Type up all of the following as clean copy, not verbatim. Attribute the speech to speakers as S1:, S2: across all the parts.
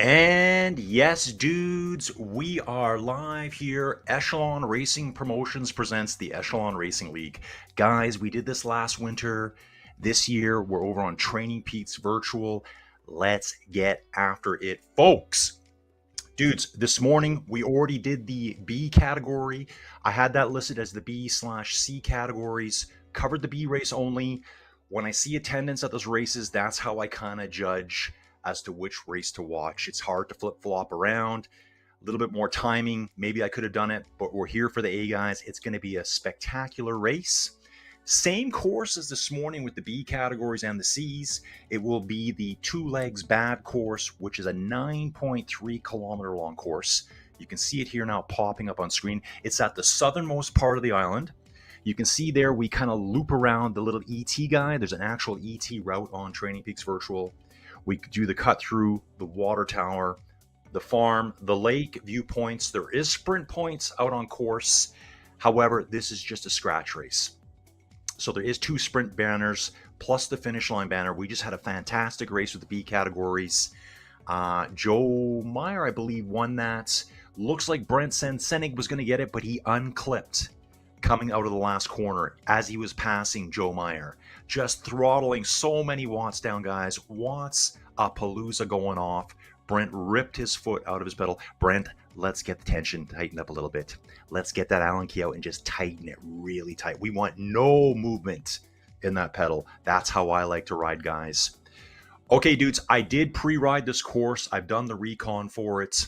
S1: And yes, dudes, we are live here. Echelon Racing Promotions presents the Echelon Racing League. Guys, we did this last winter. This year, we're over on Training Peaks Virtual. Let's get after it, folks. Dudes, this morning we already did the B category. I had that listed as the B/C categories, covered the B race only. When I see attendance at those races, that's how I kind of judge as to which race to watch. It's hard to flip-flop around. A little bit more timing. Maybe I could have done it, but we're here for the A guys. It's going to be a spectacular race. Same course as this morning with the B categories and the C's. It will be the two legs bad course, which is a 9.3 kilometer long course. You can see it here now popping up on screen. It's at the southernmost part of the island. You can see there we kind of loop around the little ET guy. There's an actual ET route on Training Peaks Virtual. We do the cut through the water tower, the farm, the lake, viewpoints. There is sprint points out on course. However, this is just a scratch race. So there is two sprint banners plus the finish line banner. We just had a fantastic race with the B categories. Joe Meyer, I believe, won that. Looks like Brent Sensenig was going to get it, but he unclipped coming out of the last corner as he was passing Joe Meyer. Just throttling so many watts down, guys. Watts a palooza going off. Brent ripped his foot out of his pedal. Brent, let's get the tension tightened up a little bit. Let's get that Allen key out and just tighten it really tight. We want no movement in that pedal. That's how I like to ride, guys. Okay, dudes, I did pre-ride this course. I've done the recon for it.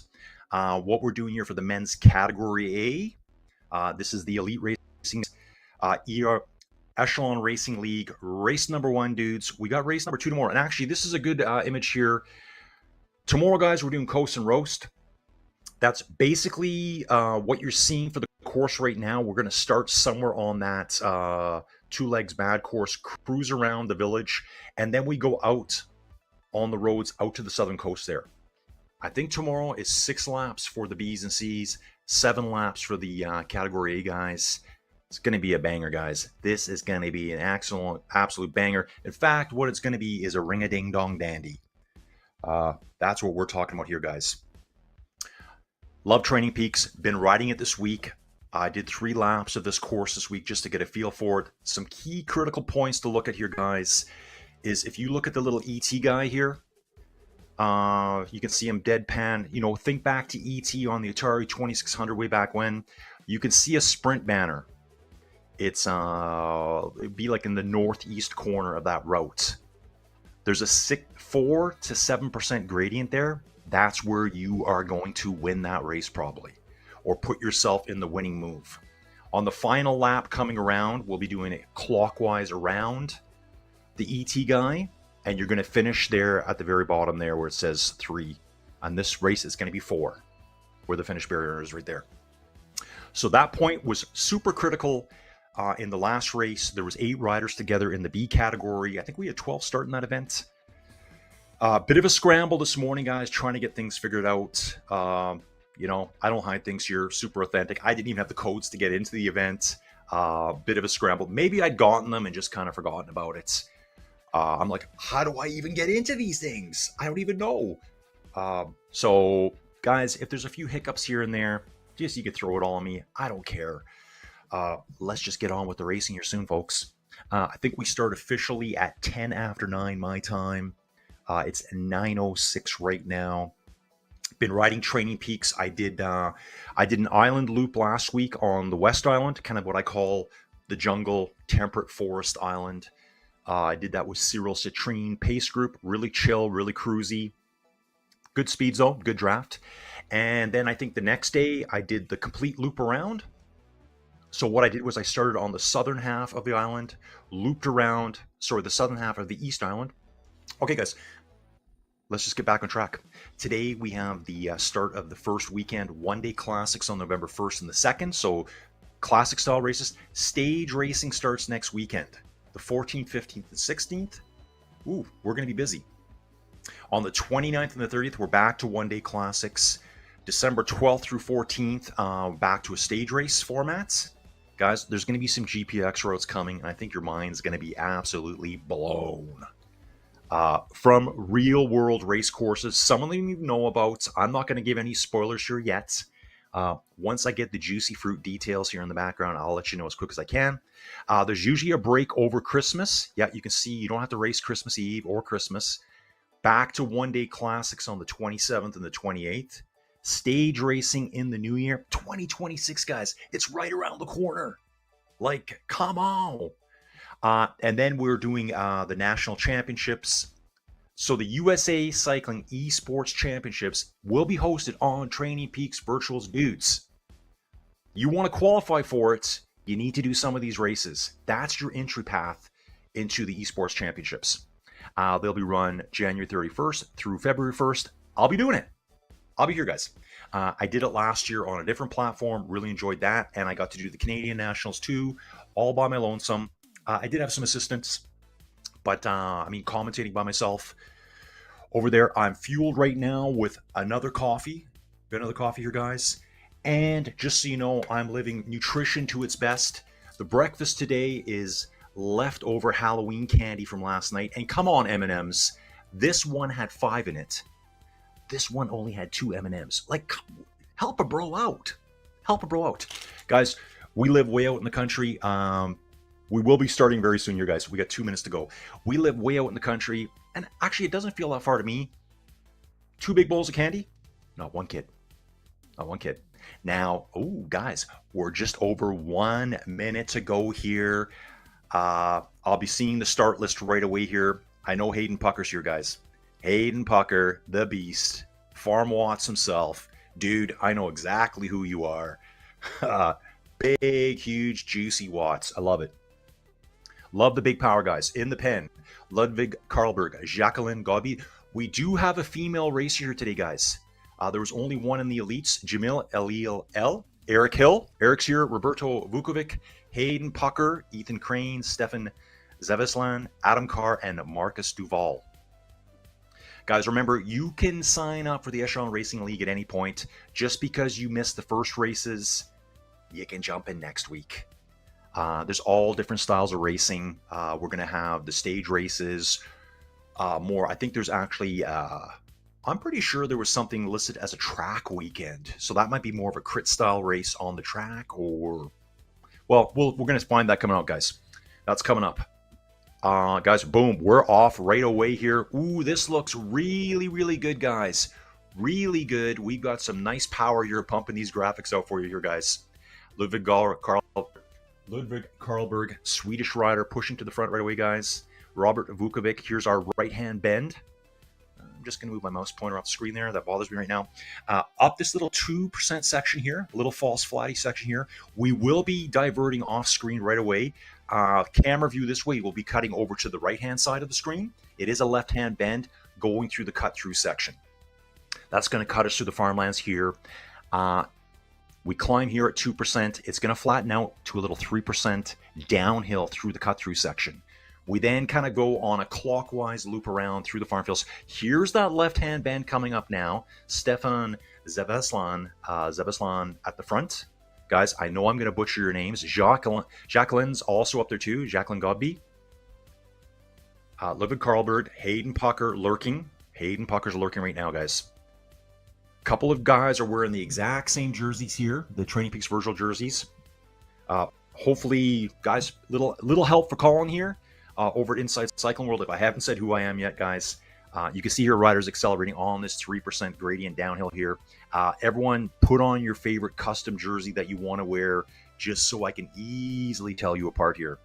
S1: What we're doing here for the men's category A, this is the Elite Racing Echelon Racing League, race number 1, dudes. We got race number 2 tomorrow. And actually, this is a good image here. Tomorrow, guys, we're doing Coast and Roast. That's basically what you're seeing for the course right now. We're going to start somewhere on that two legs bad course, cruise around the village, and then we go out on the roads out to the southern coast there. I think tomorrow is 6 laps for the B's and C's, 7 laps for the category A guys. It's going to be a banger, guys. This is going to be an absolute banger. In fact, what it's going to be is a ring-a-ding-dong dandy. That's what we're talking about here, guys. Love Training Peaks. Been riding it this week. I did 3 laps of this course this week just to get a feel for it. Some key critical points to look at here, guys, is if you look at the little ET guy here, you can see him deadpan. You know, think back to ET on the Atari 2600 way back when. You can see a sprint banner. It'd be like in the northeast corner of that route. There's a 4 to 7% gradient there. That's where you are going to win that race probably, or put yourself in the winning move. On the final lap coming around, we'll be doing it clockwise around the ET guy, and you're going to finish there at the very bottom there where it says 3. On this race, it's going to be 4, where the finish barrier is right there. So that point was super critical. In the last race, there was 8 riders together in the B category. I think we had 12 starting that event. Bit of a scramble this morning, guys, trying to get things figured out. You know, I don't hide things here, super authentic. I didn't even have the codes to get into the event. Bit of a scramble. Maybe I'd gotten them and just kind of forgotten about it. I'm like, how do I even get into these things? I don't even know. So, guys, if there's a few hiccups here and there, just you could throw it all on me. I don't care. Let's just get on with the racing here soon, folks. I think we start officially at 10 after 9 my time. It's 9:06 right now. Been riding Training Peaks. I did an island loop last week on the West Island, kind of what I call the jungle temperate forest island. I did that with Cyril Citrine pace group. Really chill, really cruisy. Good speed zone, good draft. And then I think the next day I did the complete loop around. So what I did was I started on the southern half of the island, looped around, the southern half of the East Island. Okay, guys, let's just get back on track. Today we have the start of the first weekend one-day classics on November 1st and the 2nd. So classic style races. Stage racing starts next weekend, the 14th, 15th, and 16th. Ooh, we're going to be busy. On the 29th and the 30th, we're back to one-day classics. December 12th through 14th, back to a stage race format. Guys, there's going to be some GPX roads coming. I think your mind's going to be absolutely blown. from real world race courses. Some of them you know about. I'm not going to give any spoilers here yet. Once I get the juicy fruit details here in the background, I'll let you know as quick as I can. There's usually a break over Christmas. Yeah, you can see you don't have to race Christmas Eve or Christmas. Back to one-day classics on the 27th and the 28th. Stage racing in the new year, 2026, guys. It's right around the corner. Like, come on. And then we're doing the national championships. So the USA Cycling eSports Championships will be hosted on Training Peaks Virtuals, dudes. You want to qualify for it, you need to do some of these races. That's your entry path into the eSports Championships. They'll be run January 31st through February 1st. I'll be doing it. I'll be here, guys. I did it last year on a different platform. Really enjoyed that. And I got to do the Canadian Nationals too, all by my lonesome. I did have some assistance, but commentating by myself over there. I'm fueled right now with another coffee. Got another coffee here, guys. And just so you know, I'm living nutrition to its best. The breakfast today is leftover Halloween candy from last night. And come on, M&Ms. This one had 5 in it. This one only had 2 M&Ms. Like, help a bro out. Help a bro out. Guys, we live way out in the country. We will be starting very soon here, guys. We got 2 minutes to go. We live way out in the country. And actually, it doesn't feel that far to me. 2 big bowls of candy? Not one kid. Not one kid. Now, guys, we're just over 1 minute to go here. I'll be seeing the start list right away here. I know Hayden Pucker's here, guys. Hayden Pucker, the beast. Farm Watts himself. Dude, I know exactly who you are. Big, huge, juicy Watts. I love it. Love the big power guys. In the pen, Ludwig Karlberg, Jacqueline Godby. We do have a female racer here today, guys. There was only one in the elites. Jamil L. Eric Hill. Eric's here. Roberto Vukovic. Hayden Pucker. Ethan Crane. Stefan Zevislan. Adam Carr. And Marcus Duval. Guys, remember, you can sign up for the Echelon Racing League at any point. Just because you missed the first races, you can jump in next week. There's all different styles of racing. We're going to have the stage races, more. I think there's actually, I'm pretty sure there was something listed as a track weekend. So that might be more of a crit style race on the track, or, well, we're going to find that coming out, guys. That's coming up. Guys, boom, we're off right away here. Ooh, this looks really, really good, guys. Really good. We've got some nice power here pumping these graphics out for you here, guys. Ludwig Karlberg, Swedish rider, pushing to the front right away, guys. Robert Vukovic, here's our right-hand bend. I'm just going to move my mouse pointer off the screen there. That bothers me right now. Up this little 2% section here, a little false flatty section here. We will be diverting off screen right away. Camera view this way, we'll be cutting over to the right-hand side of the screen. It is a left-hand bend going through the cut-through section. That's going to cut us through the farmlands here. We climb here at 2%. It's going to flatten out to a little 3% downhill through the cut-through section. We then kind of go on a clockwise loop around through the farm fields. Here's that left-hand bend coming up now. Stefan Zevislan at the front. Guys, I know I'm going to butcher your names. Jacqueline's also up there too. Jacqueline Godby. Ludwig Karlberg, Hayden Pucker lurking. Hayden Pucker's lurking right now, guys. Couple of guys are wearing the exact same jerseys here, the Training Peaks virtual jerseys. Hopefully, guys, little help for Colin here over at Inside Cycling World. If I haven't said who I am yet, guys, you can see here riders accelerating on this 3% gradient downhill here. Everyone put on your favorite custom jersey that you want to wear, just so I can easily tell you apart here.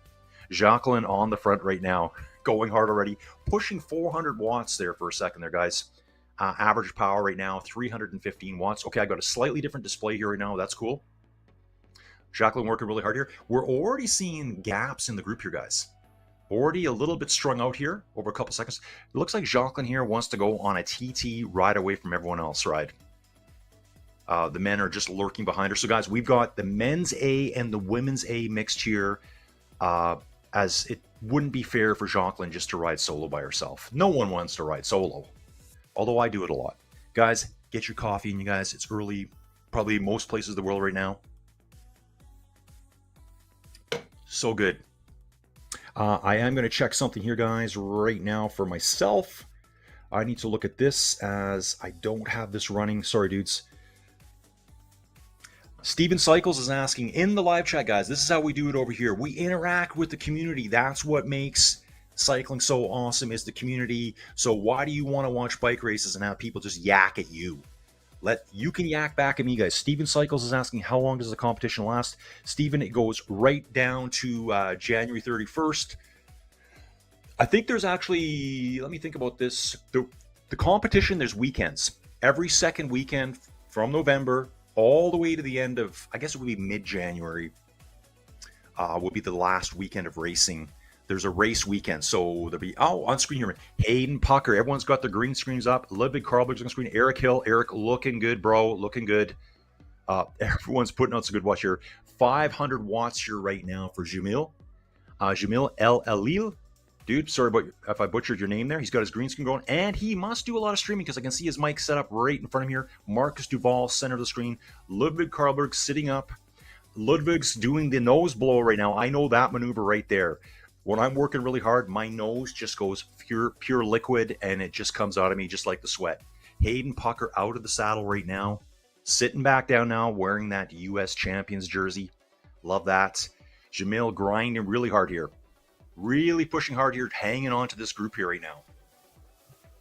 S1: Jacqueline on the front right now, going hard already, pushing 400 watts there for a second there, guys. Average power right now, 315 watts. Okay, I got a slightly different display here right now. That's cool. Jacqueline working really hard here. We're already seeing gaps in the group here, guys. Already a little bit strung out here over a couple seconds. It looks like Jacqueline here wants to go on a TT right away from everyone else, right? The men are just lurking behind her. So, guys, we've got the men's A and the women's A mixed here, as it wouldn't be fair for Jacqueline just to ride solo by herself. No one wants to ride solo. Although I do it a lot. Guys, get your coffee in, you guys. It's early, probably most places in the world right now. So good. I am going to check something here, guys, right now for myself. I need to look at this as I don't have this running. Sorry, dudes. Steven Cycles is asking in the live chat, guys, this is how we do it over here. We interact with the community. That's what makes cycling so awesome, is the community. So why do you want to watch bike races and have people just yak at you? You can yak back at me, guys. Steven Cycles is asking, how long does the competition last? Steven, it goes right down to January 31st. I think there's actually, let me think about this. The competition, there's weekends. Every second weekend from November all the way to the end of, I guess it would be mid-January, would be the last weekend of racing. There's a race weekend, so there'll be, on screen here, Hayden Pucker. Everyone's got their green screens up. Ludwig Karlberg's on screen. Eric Hill. Eric looking good, bro. Looking good. Everyone's putting out some good watch here. 500 watts here right now for Jamil. Jamil El Alil. Dude, sorry about if I butchered your name there. He's got his green screen going, and he must do a lot of streaming because I can see his mic set up right in front of him here. Marcus Duval, center of the screen. Ludwig Karlberg sitting up. Ludwig's doing the nose blow right now. I know that maneuver right there. When I'm working really hard, my nose just goes pure liquid, and it just comes out of me just like the sweat. Hayden Pucker out of the saddle right now. Sitting back down now, wearing that U.S. Champions jersey. Love that. Jamil grinding really hard here. Really pushing hard here, hanging on to this group here right now.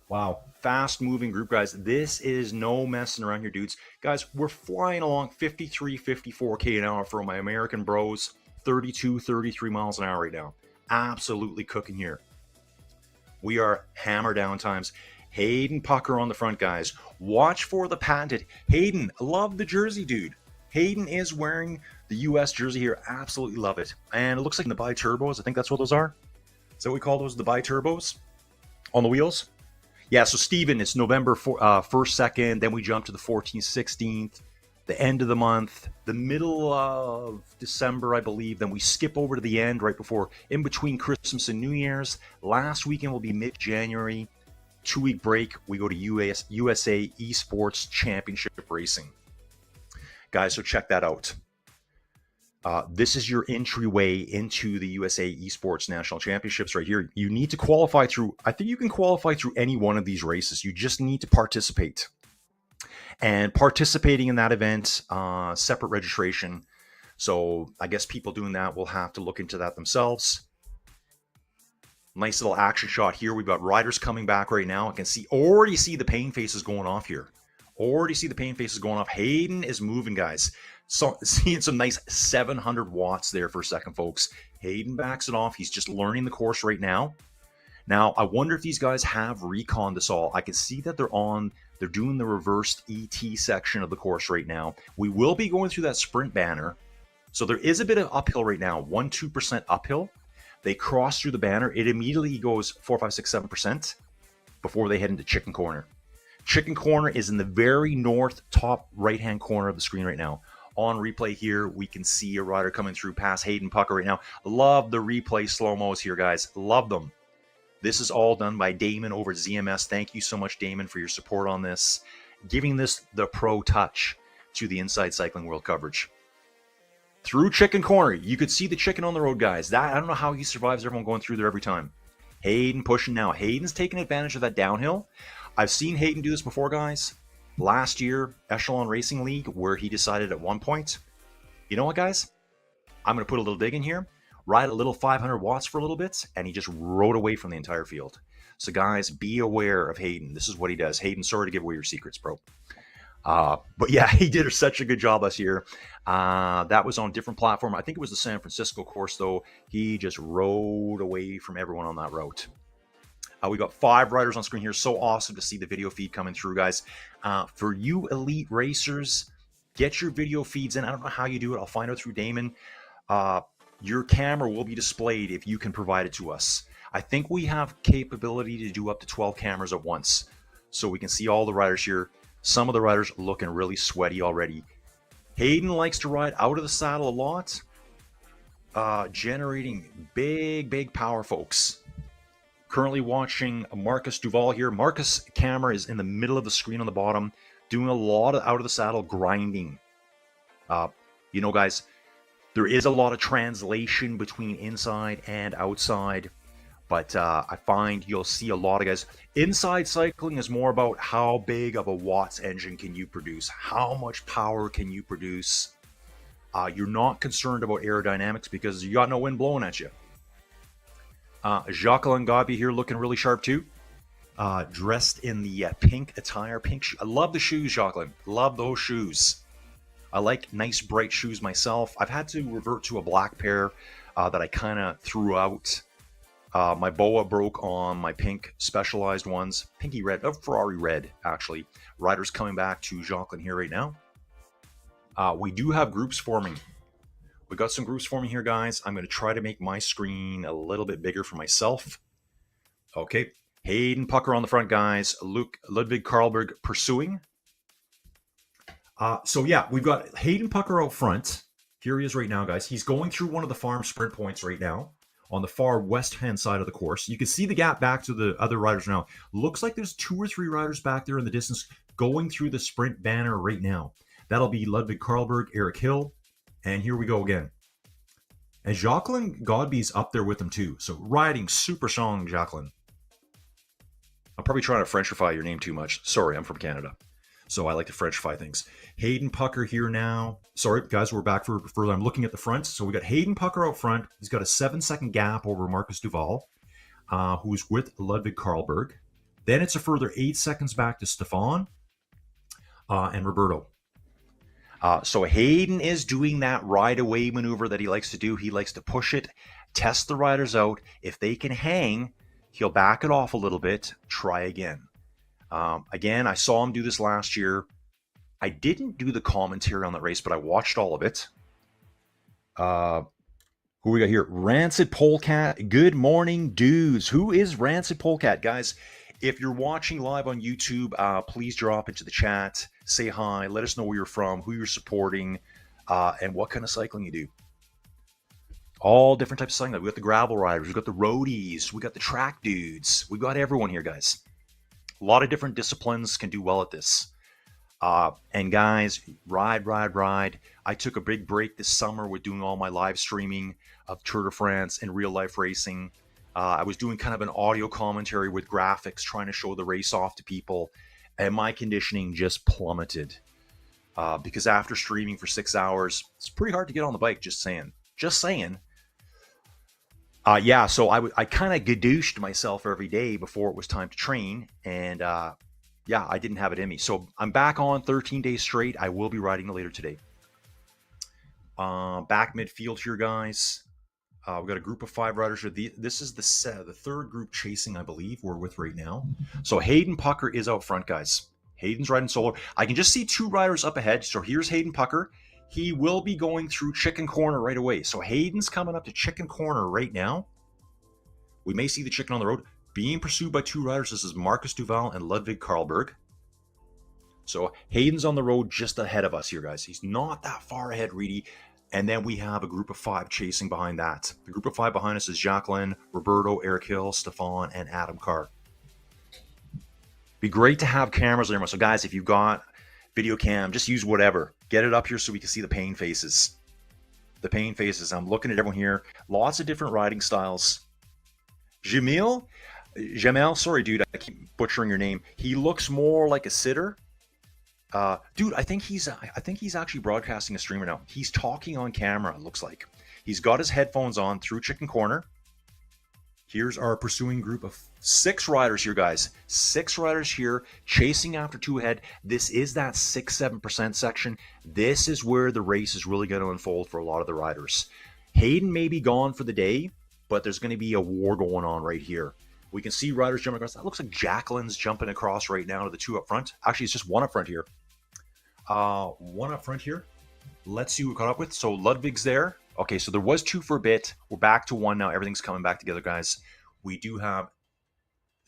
S1: Wow, fast-moving group, guys. This is no messing around here, dudes. Guys, we're flying along 53, 54K an hour for my American bros. 32, 33 miles an hour right now. Absolutely cooking here. We are hammer down times. Hayden Pucker on the front, guys. Watch for the patented. Hayden, love the jersey, dude. Hayden is wearing the U.S. jersey here. Absolutely love it. And it looks like the bi-turbos. I think that's what those are. Is that what we call those, the bi-turbos on the wheels? Yeah, so Steven, it's November 1st, 2nd. Then we jump to the 14th, 16th, the end of the month, the middle of December, I believe. Then we skip over to the end right before, in between Christmas and New Year's. Last weekend will be mid-January. 2-week break. We go to USA eSports Championship Racing. Guys, so check that out. This is your entryway into the USA Esports National Championships right here. You need to qualify through, I think you can qualify through any one of these races. You just need to participate. And participating in that event, separate registration. So I guess people doing that will have to look into that themselves. Nice little action shot here. We've got riders coming back right now. I can already see the pain faces going off here. Already see the pain faces going off. Hayden is moving, guys. So seeing some nice 700 watts there for a second, folks. Hayden backs it off. He's just learning the course right now. Now, I wonder if these guys have recon this all. I can see that they're doing the reversed ET section of the course right now. We will be going through that sprint banner. So there is a bit of uphill right now, 1-2% uphill. They cross through the banner. It immediately goes 4, 5, 6, 7% before they head into Chicken Corner. Chicken Corner is in the very north top right-hand corner of the screen right now. On replay here, we can see a rider coming through past Hayden Pucker right now. Love the replay slow-mos here, guys. Love them. This is all done by Damon over at ZMS. Thank you so much, Damon, for your support on this. Giving this the pro touch to the Inside Cycling World coverage. Through Chicken Corner, you could see the chicken on the road, guys. I don't know how he survives everyone going through there every time. Hayden pushing now. Hayden's taking advantage of that downhill. I've seen Hayden do this before, guys. Last year, Echelon Racing League, where he decided at one point, you know what, guys? I'm going to put a little dig in here, ride a little 500 watts for a little bit, and he just rode away from the entire field. So, guys, be aware of Hayden. This is what he does. Hayden, sorry to give away your secrets, bro. But yeah, he did such a good job last year. That was on a different platform. I think it was the San Francisco course, though. He just rode away from everyone on that route. We got 5 riders on screen here. So awesome to see the video feed coming through, guys. For you elite racers, get your video feeds in. I don't know how you do it. I'll find out through Damon. Your camera will be displayed if you can provide it to us. I think we have capability to do up to 12 cameras at once. So we can see all the riders here. Some of the riders looking really sweaty already. Hayden likes to ride out of the saddle a lot. Generating big power, folks. Currently watching Marcus Duval here. Marcus' camera is in the middle of the screen on the bottom, doing a lot of out of the saddle grinding. You know, guys, There is a lot of translation between inside and outside, but I find you'll see a lot of guys. Inside cycling is more about how big of a watts engine can you produce, how much power can you produce. You're not concerned about aerodynamics because you got no wind blowing at you. Jacqueline Gabi here looking really sharp too. Dressed in the pink attire, I love the shoes, Jacqueline. Love those shoes. I like nice bright shoes myself. I've had to revert to a black pair that I kind of threw out. My boa broke on my pink Specialized ones. Pinky red, Ferrari red, actually. Riders coming back to Jacqueline here right now. We do have groups forming. We got some groups forming here, guys. I'm going to try to make my screen a little bit bigger for myself. Okay. Hayden Pucker on the front, guys. Ludwig Karlberg pursuing. So yeah, we've got Hayden Pucker out front. Here he is right now, guys. He's going through one of the farm sprint points right now on the far west-hand side of the course. You can see the gap back to the other riders now. Looks like there's 2 or 3 riders back there in the distance going through the sprint banner right now. That'll be Ludwig Karlberg, Eric Hill, and here we go again. And Jacqueline Godby's up there with them too. So riding super strong, Jacqueline. I'm probably trying to Frenchify your name too much. Sorry, I'm from Canada, so I like to Frenchify things. Hayden Pucker here now. Sorry, guys, we're back for further. I'm looking at the front. So we got Hayden Pucker out front. He's got a 7-second gap over Marcus Duval, who's with Ludwig Karlberg. Then it's a further 8 seconds back to Stefan and Roberto. So Hayden is doing that ride-away maneuver that he likes to do. He likes to push it, test the riders out. If they can hang, he'll back it off a little bit, try again. Again, I saw him do this last year. I didn't do the commentary on that race, but I watched all of it. Who we got here? Rancid Polecat. Good morning, dudes. Who is Rancid Polecat? Guys, if you're watching live on YouTube, please drop into the chat. Say hi. Let us know where you're from, who you're supporting, and what kind of cycling you do. All different types of cycling. We got the gravel riders. We got the roadies. We got the track dudes. We got everyone here, guys. A lot of different disciplines can do well at this. And guys, ride. I took a big break this summer with doing all my live streaming of Tour de France and real life racing. I was doing kind of an audio commentary with graphics, trying to show the race off to people. And my conditioning just plummeted. Because after streaming for 6 hours, it's pretty hard to get on the bike, just saying. Yeah, so I kind of gadooshed myself every day before it was time to train. And yeah, I didn't have it in me. So I'm back on 13 days straight. I will be riding later today. Back midfield here, guys. We've got a group of 5 riders here. This is the 3rd group chasing, I believe, we're with right now. So Hayden Pucker is out front, guys. Hayden's riding solo. I can just see 2 riders up ahead. So here's Hayden Pucker. He will be going through Chicken Corner right away. So Hayden's coming up to Chicken Corner right now. We may see the chicken on the road. Being pursued by 2 riders. This is Marcus Duval and Ludwig Karlberg. So Hayden's on the road just ahead of us here, guys. He's not that far ahead, Reedy. And then we have a group of 5 chasing behind that. The group of 5 behind us is Jacqueline, Roberto, Eric Hill, Stefan, and Adam Carr. Be great to have cameras there. So guys, if you've got video cam, just use whatever. Get it up here so we can see the pain faces. The pain faces. I'm looking at everyone here. Lots of different riding styles. Jamel, sorry, dude, I keep butchering your name. He looks more like a sitter. Dude, I think he's actually broadcasting a streamer now. He's talking on camera, it looks like. He's got his headphones on through Chicken Corner. Here's our pursuing group of 6 riders here, guys. 6 riders here, chasing after 2 ahead. This is that 6-7% section. This is where the race is really going to unfold for a lot of the riders. Hayden may be gone for the day, but there's going to be a war going on right here. We can see riders jumping across. That looks like Jacqueline's jumping across right now to the 2 up front. Actually, it's just 1 up front here. 1 up front here. Let's see what we caught up with. So Ludwig's there. Okay, so there was 2 for a bit. We're back to 1 now. Everything's coming back together, guys. We do have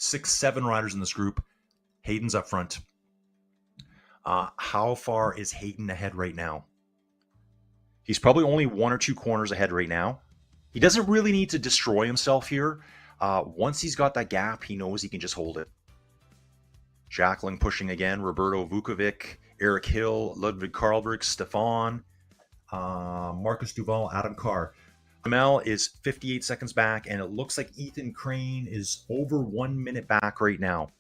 S1: 6-7 riders in this group. Hayden's up front. How far is Hayden ahead right now? He's probably only 1 or 2 corners ahead right now. He doesn't really need to destroy himself here. Once he's got that gap, he knows he can just hold it. Jacqueline pushing again. Roberto Vukovic, Eric Hill, Ludwig Karlberg, Stefan. Marcus Duval, Adam Carr. Mel is 58 seconds back, and it looks like Ethan Crane is over 1 minute back right now.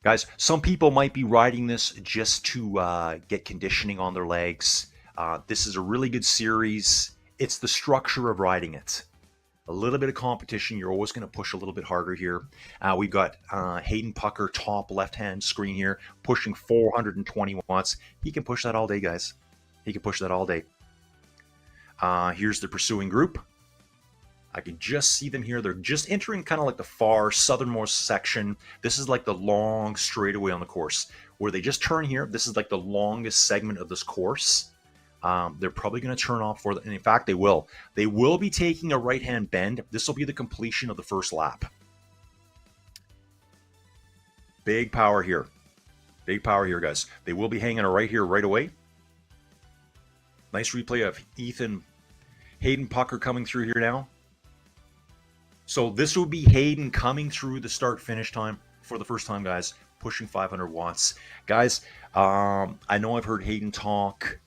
S1: Guys, some people might be riding this just to get conditioning on their legs. This is a really good series. It's the structure of riding it. A little bit of competition. You're always going to push a little bit harder here. We've got Hayden Pucker, top left-hand screen here, pushing 420 watts. He can push that all day, guys. He can push that all day. Here's the pursuing group. I can just see them here. They're just entering kind of like the far southernmost section. This is like the long straightaway on the course where they just turn here. This is like the longest segment of this course. They're probably going to turn off for and in fact, they will. They will be taking a right-hand bend. This will be the completion of the first lap. Big power here. Big power here, guys. They will be hanging a right here right away. Nice replay of Hayden Pucker coming through here now. So this will be Hayden coming through the start-finish time for the first time, guys, pushing 500 watts. Guys, I know I've heard Hayden talk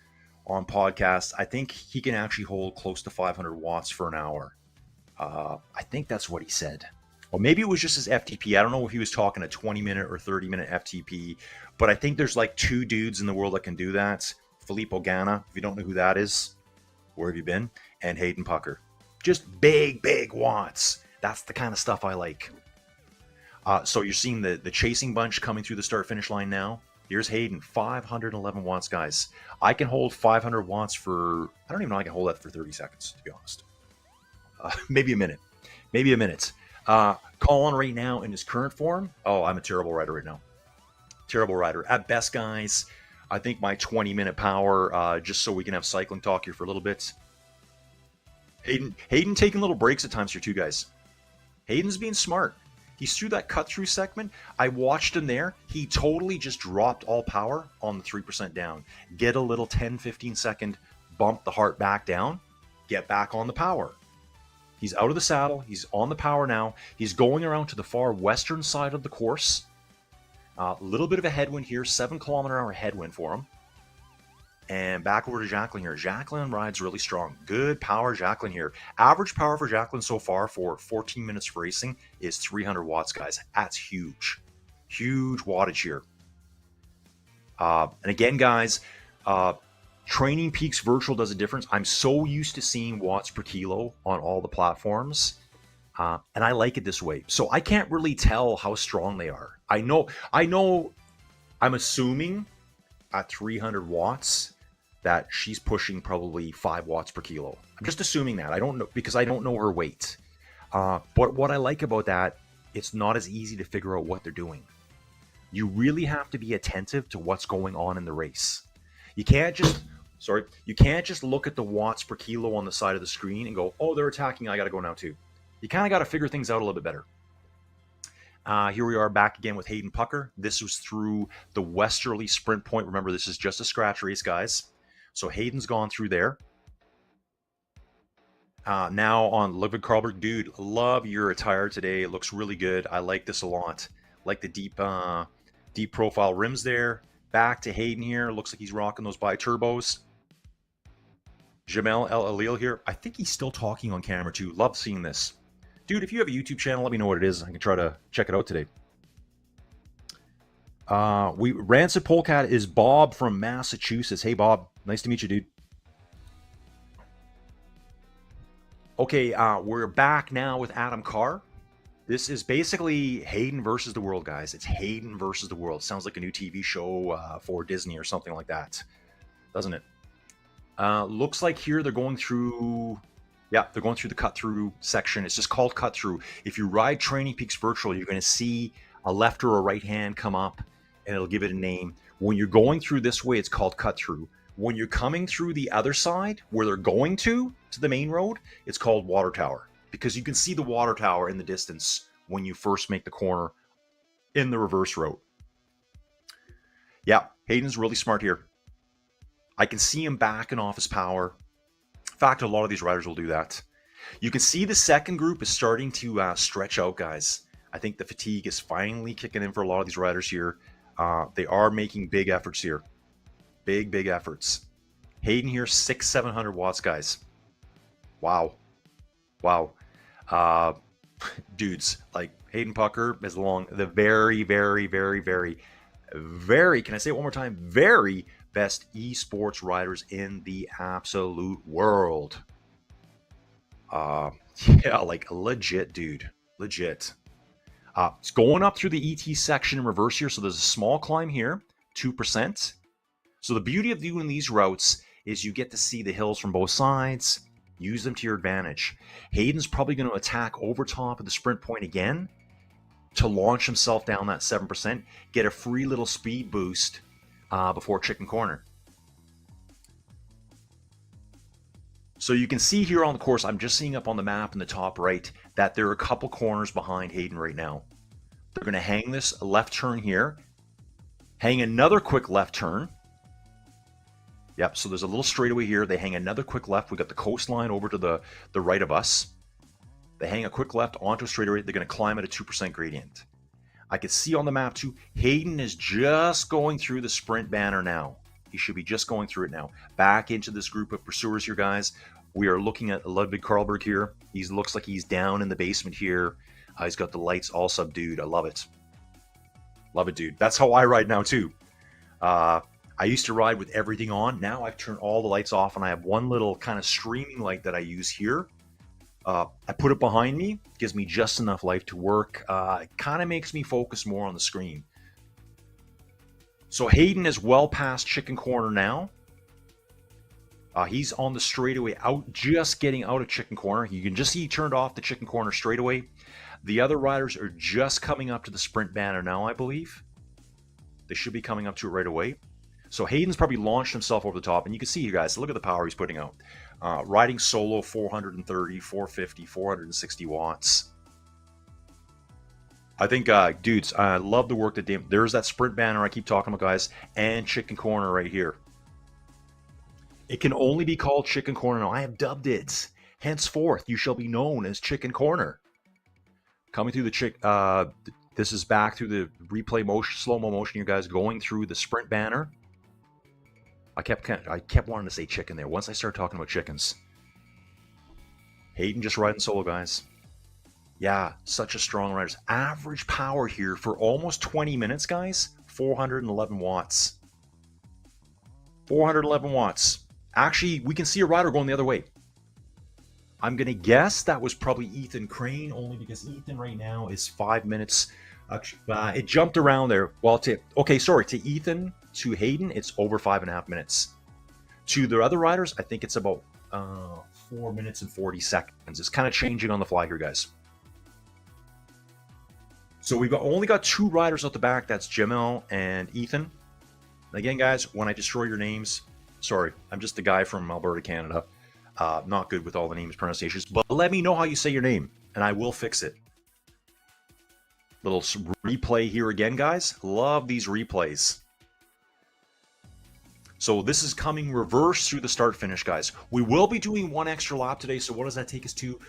S1: on podcasts. I think he can actually hold close to 500 watts for an hour. I think that's what he said. Or maybe it was just his FTP. I don't know if he was talking a 20-minute or 30-minute FTP, but I think there's like 2 dudes in the world that can do that. Filippo Ganna, if you don't know who that is, where have you been? And Hayden Pucker. Just big, big watts. That's the kind of stuff I like. So you're seeing the chasing bunch coming through the start-finish line now. Here's Hayden, 511 watts, guys. I can hold 500 watts for, I don't even know I can hold that for 30 seconds, to be honest. Maybe a minute. Maybe a minute. Colin right now in his current form, oh, I'm a terrible rider right now. Terrible rider. At best, guys, I think my 20-minute power, just so we can have cycling talk here for a little bit. Hayden taking little breaks at times here too, guys. Hayden's being smart. He's through that cut-through segment. I watched him there. He totally just dropped all power on the 3% down. Get a little 10, 15 second bump the heart back down. Get back on the power. He's out of the saddle. He's on the power now. He's going around to the far western side of the course. A little bit of a headwind here. 7-kilometer-hour headwind for him. And back over to Jacqueline here. Jacqueline rides really strong. Good power, Jacqueline here. Average power for Jacqueline so far for 14 minutes of racing is 300 watts, guys. That's huge. Huge wattage here. And again, guys, Training Peaks Virtual does a difference. I'm so used to seeing watts per kilo on all the platforms. And I like it this way. So I can't really tell how strong they are. I'm assuming at 300 watts that she's pushing probably 5 watts per kilo. I'm just assuming that. I don't know because I don't know her weight. But what I like about that, it's not as easy to figure out what they're doing. You really have to be attentive to what's going on in the race. You can't just look at the watts per kilo on the side of the screen and go, oh, they're attacking, I got to go now too. You kind of got to figure things out a little bit better. Here we are back again with Hayden Pucker. This was through the westerly sprint point. Remember, this is just a scratch race, guys. So Hayden's gone through there. Now on Ludwig Karlberg. Dude, love your attire today. It looks really good. I like this a lot. Like the deep profile rims there. Back to Hayden here. Looks like he's rocking those bi-turbos. Jamel El Alil here. I think he's still talking on camera too. Love seeing this. Dude, if you have a YouTube channel, let me know what it is. I can try to check it out today. Rancid Polecat is Bob from Massachusetts. Hey, Bob. Nice to meet you, dude. Okay, we're back now with Adam Carr. This is basically Hayden versus the world, guys. It's Hayden versus the world. Sounds like a new TV show for Disney or something like that, doesn't it? Looks like here they're going through... Yeah, they're going through the cut-through section. It's just called cut-through. If you ride Training Peaks Virtual, you're going to see a left or a right hand come up, and it'll give it a name. When you're going through this way, it's called cut-through. When you're coming through the other side, where they're going to the main road, it's called water tower. Because you can see the water tower in the distance when you first make the corner in the reverse road. Yeah, Hayden's really smart here. I can see him backing off his power. In fact, a lot of these riders will do that. You can see the second group is starting to stretch out, guys. I think the fatigue is finally kicking in for a lot of these riders here. They are making big efforts here. Big efforts. Hayden here, 700 watts, guys. Wow. Wow. Uh, dudes, like Hayden Pucker is along the very, very, very, very, very, can I say it one more time? Very best esports riders in the absolute world. Uh, yeah, like legit, dude. Legit. It's going up through the ET section in reverse here. So there's a small climb here, 2%. So the beauty of doing these routes is you get to see the hills from both sides, use them to your advantage. Hayden's probably going to attack over top of the sprint point again to launch himself down that 7%, get a free little speed boost before chicken corner. So you can see here on the course, I'm just seeing up on the map in the top right that there are a couple corners behind Hayden right now. They're going to hang this left turn here, hang another quick left turn. Yep, so there's a little straightaway here. They hang another quick left. We got the coastline over to the right of us. They hang a quick left onto a straightaway. They're going to climb at a 2% gradient. I can see on the map too, Hayden is just going through the sprint banner now. He should be just going through it now. Back into this group of pursuers here, guys. We are looking at Ludwig Karlberg here. He looks like he's down in the basement here. He's got the lights all subdued. I love it. Love it, dude. That's how I ride now too. I used to ride with everything on. Now I've turned all the lights off and I have one little kind of streaming light that I use here. I put it behind me. Gives me just enough light to work. It kind of makes me focus more on the screen. So Hayden is well past chicken corner now. He's on the straightaway out, just getting out of chicken corner. You can just see he turned off the chicken corner straightaway. The other riders are just coming up to the sprint banner now, I believe. They should be coming up to it right away. So Hayden's probably launched himself over the top, and you can see here, guys, look at the power he's putting out. Riding solo, 430, 450, 460 watts. I think, dudes, I love the work that there's that sprint banner I keep talking about, guys, and chicken corner right here. It can only be called chicken corner now. I have dubbed it. Henceforth, you shall be known as chicken corner. Coming through the this is back through the replay motion, slow-mo motion, you guys, going through the sprint banner. I kept wanting to say chicken there once I started talking about chickens. Hayden just riding solo, guys. Yeah, such a strong rider. Average power here for almost 20 minutes, guys, 411 watts. 411 watts. Actually, we can see a rider going the other way. I'm going to guess that was probably Ethan Crane, only because Ethan right now is 5 minutes. It jumped around there. Well, to Ethan, to Hayden, it's over 5.5 minutes. To the other riders, I think it's about 4 minutes and 40 seconds. It's kind of changing on the fly here, guys. So we've only got 2 riders out the back. That's Jamel and Ethan. Again, guys, when I destroy your names, sorry, I'm just a guy from Alberta, Canada. Not good with all the names pronunciations, but let me know how you say your name, and I will fix it. Little replay here again, guys. Love these replays. So this is coming reverse through the start-finish, guys. We will be doing 1 extra lap today, so what does that take us to?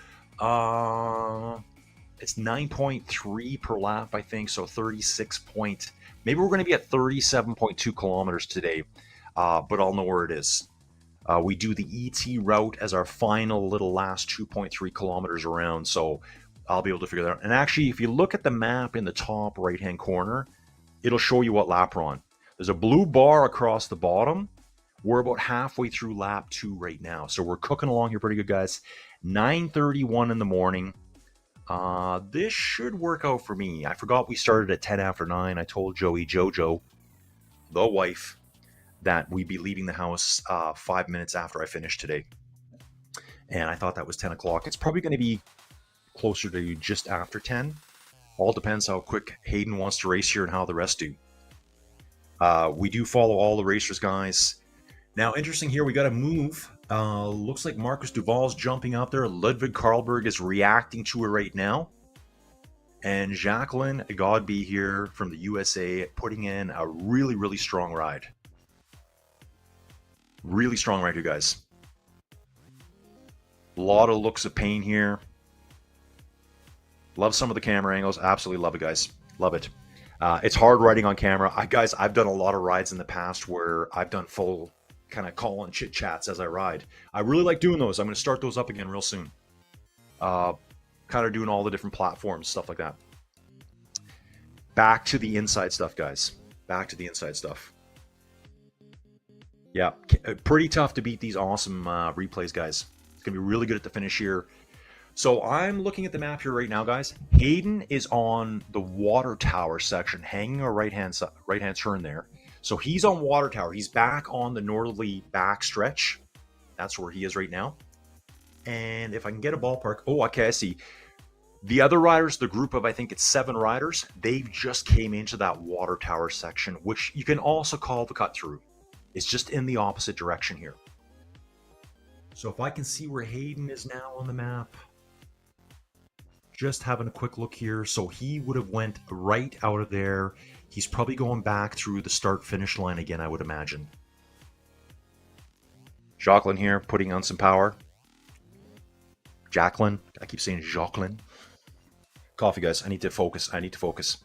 S1: It's 9.3 per lap, I think, so 36 point. Maybe we're going to be at 37.2 kilometers today, but I'll know where it is. We do the ET route as our final little last 2.3 kilometers around, so I'll be able to figure that out. And actually, if you look at the map in the top right-hand corner, it'll show you what lap we're on. There's a blue bar across the bottom. We're about halfway through lap 2 right now, so we're cooking along here pretty good, guys. 9:31 in the morning. This should work out for me. I forgot we started at 10 after 9. I told Jojo, the wife, that we'd be leaving the house 5 minutes after I finished today. And I thought that was 10 o'clock. It's probably going to be closer to just after 10. All depends how quick Hayden wants to race here and how the rest do. We do follow all the racers, guys. Now, interesting here, we got to move. Looks like Marcus Duval's jumping out there. Ludwig Karlberg is reacting to it right now. And Jacqueline Godby here from the USA putting in a really, really strong ride. Really strong ride here, guys. A lot of looks of pain here. Love some of the camera angles. Absolutely love it, guys. Love it. It's hard riding on camera. Guys, I've done a lot of rides in the past where I've done full kind of call and chit chats as I ride. I really like doing those. I'm going to start those up again real soon. Kind of doing all the different platforms, stuff like that. Back to the inside stuff, guys. Back to the inside stuff. Yeah, pretty tough to beat these awesome replays, guys. It's going to be really good at the finish here. So I'm looking at the map here right now, guys. Hayden is on the water tower section, hanging a right-hand turn there. So he's on water tower. He's back on the northerly back stretch. That's where he is right now. And if I can get a ballpark, oh, okay, I see. The other riders, the group of, I think it's 7 riders, they've just came into that water tower section, which you can also call the cut through. It's just in the opposite direction here. So if I can see where Hayden is now on the map, just having a quick look here. So he would have went right out of there. He's probably going back through the start-finish line again, I would imagine. Jacqueline here, putting on some power. Jacqueline. I keep saying Jacqueline. Coffee, guys. I need to focus. I need to focus.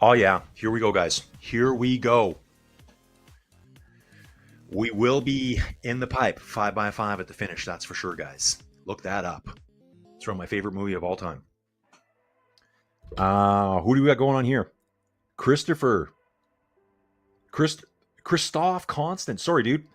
S1: Oh, yeah. Here we go, guys. Here we go. We will be in the pipe 5x5 at the finish. That's for sure, guys. Look that up. It's from my favorite movie of all time. Who do we got going on here? Christopher. Christoph Constant. Sorry, dude.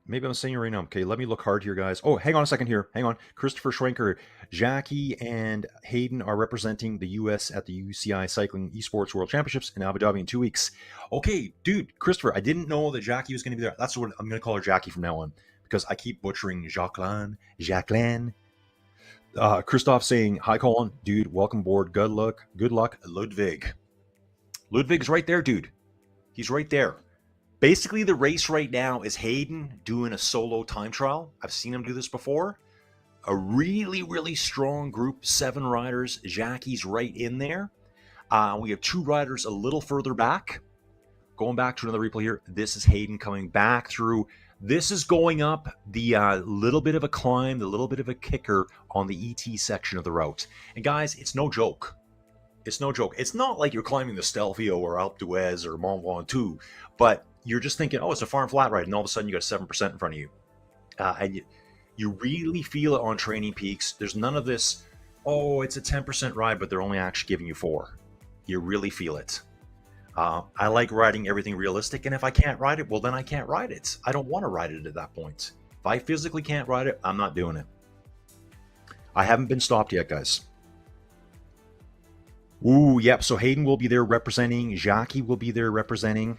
S1: Maybe I'm saying it right now. Okay, let me look hard here, guys. Oh, hang on a second here. Hang on. Christopher Schwenker, Jackie, and Hayden are representing the U.S. at the UCI Cycling eSports World Championships in Abu Dhabi in 2 weeks. Okay, dude, Christopher, I didn't know that Jackie was going to be there. That's what I'm going to call her, Jackie, from now on, because I keep butchering Jacqueline. Christoph saying, hi, Colin. Dude, welcome aboard. Good luck, Ludwig. Ludwig's right there, dude. He's right there. Basically, the race right now is Hayden doing a solo time trial. I've seen him do this before. A really, really strong group, 7 riders. Jackie's right in there. We have 2 riders a little further back. Going back to another replay here. This is Hayden coming back through. This is going up the little bit of a climb, the little bit of a kicker on the ET section of the route. And guys, it's no joke. It's no joke. It's not like you're climbing the Stelvio or Alpe d'Huez or Mont Ventoux, but you're just thinking, oh, it's a farm flat ride, and all of a sudden you got 7% in front of you. And you really feel it on training peaks. There's none of this, oh, it's a 10% ride, but they're only actually giving you 4. You really feel it. I like riding everything realistic, and if I can't ride it, well, then I can't ride it. I don't want to ride it at that point. If I physically can't ride it, I'm not doing it. I haven't been stopped yet, guys. Ooh, yep, so Hayden will be there representing. Jackie will be there representing.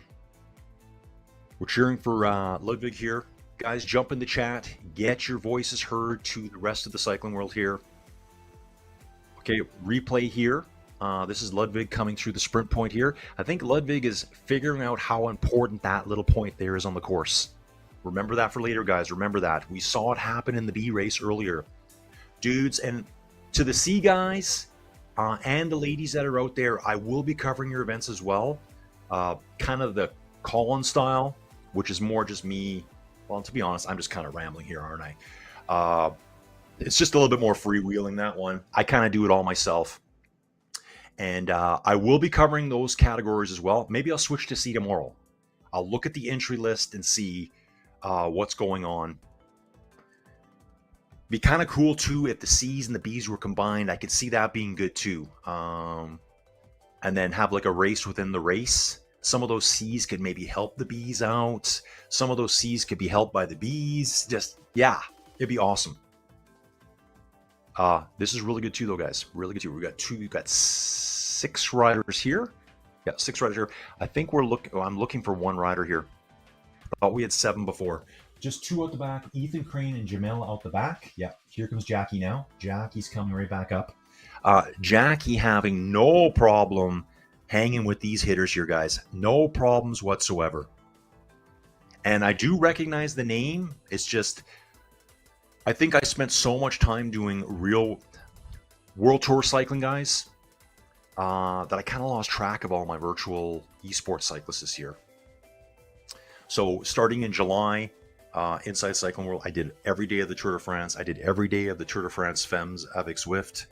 S1: We're cheering for Ludwig here. Guys, jump in the chat. Get your voices heard to the rest of the cycling world here. Okay, replay here. This is Ludwig coming through the sprint point here. I think Ludwig is figuring out how important that little point there is on the course. Remember that for later, guys. Remember that. We saw it happen in the B race earlier. Dudes, and to the C guys and the ladies that are out there, I will be covering your events as well. Kind of the call-in style, which is more just me. Well, to be honest, I'm just kind of rambling here, aren't I? It's just a little bit more freewheeling, that one. I kind of do it all myself. And I will be covering those categories as well. Maybe I'll switch to C tomorrow. I'll look at the entry list and see what's going on. Be kind of cool, too, if the C's and the B's were combined. I could see that being good, too. And then have like a race within the race. Some of those C's could maybe help the B's out. Some of those C's could be helped by the B's. Just, yeah, it'd be awesome. This is really good too, though, guys. Really good too. We've got 6 riders here. Yeah, 6 riders here. I think I'm looking for 1 rider here. I thought we had 7 before. Just 2 out the back. Ethan Crane and Jamel out the back. Yeah, here comes Jackie now. Jackie's coming right back up. Jackie having no problem hanging with these hitters here, guys. No problems whatsoever. And I do recognize the name. It's just, I think I spent so much time doing real World Tour cycling, guys, that I kind of lost track of all my virtual eSports cyclists this year. So starting in July, Inside Cycling World, I did every day of the Tour de France. I did every day of the Tour de France Femmes avec Zwift.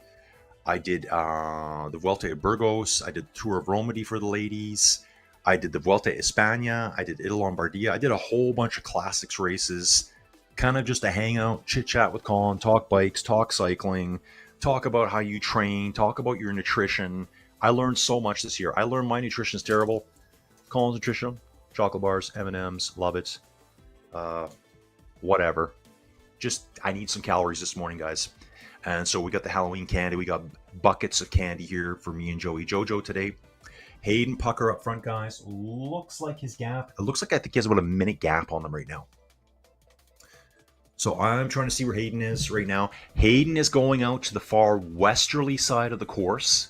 S1: I did the Vuelta a Burgos. I did the Tour of Romandy for the ladies. I did the Vuelta a España. I did Italy Lombardia. I did a whole bunch of classics races, kind of just to hang out, chit chat with Colin, talk bikes, talk cycling, talk about how you train, talk about your nutrition. I learned so much this year. I learned my nutrition is terrible. Colin's nutrition, chocolate bars, M&Ms, love it. Whatever. Just, I need some calories this morning, guys. And so we got the Halloween candy. We got buckets of candy here for me and Joey Jojo today. Hayden Pucker up front, guys. Looks like his gap. It looks like I think he has about a minute gap on them right now. So I'm trying to see where Hayden is right now. Hayden is going out to the far westerly side of the course.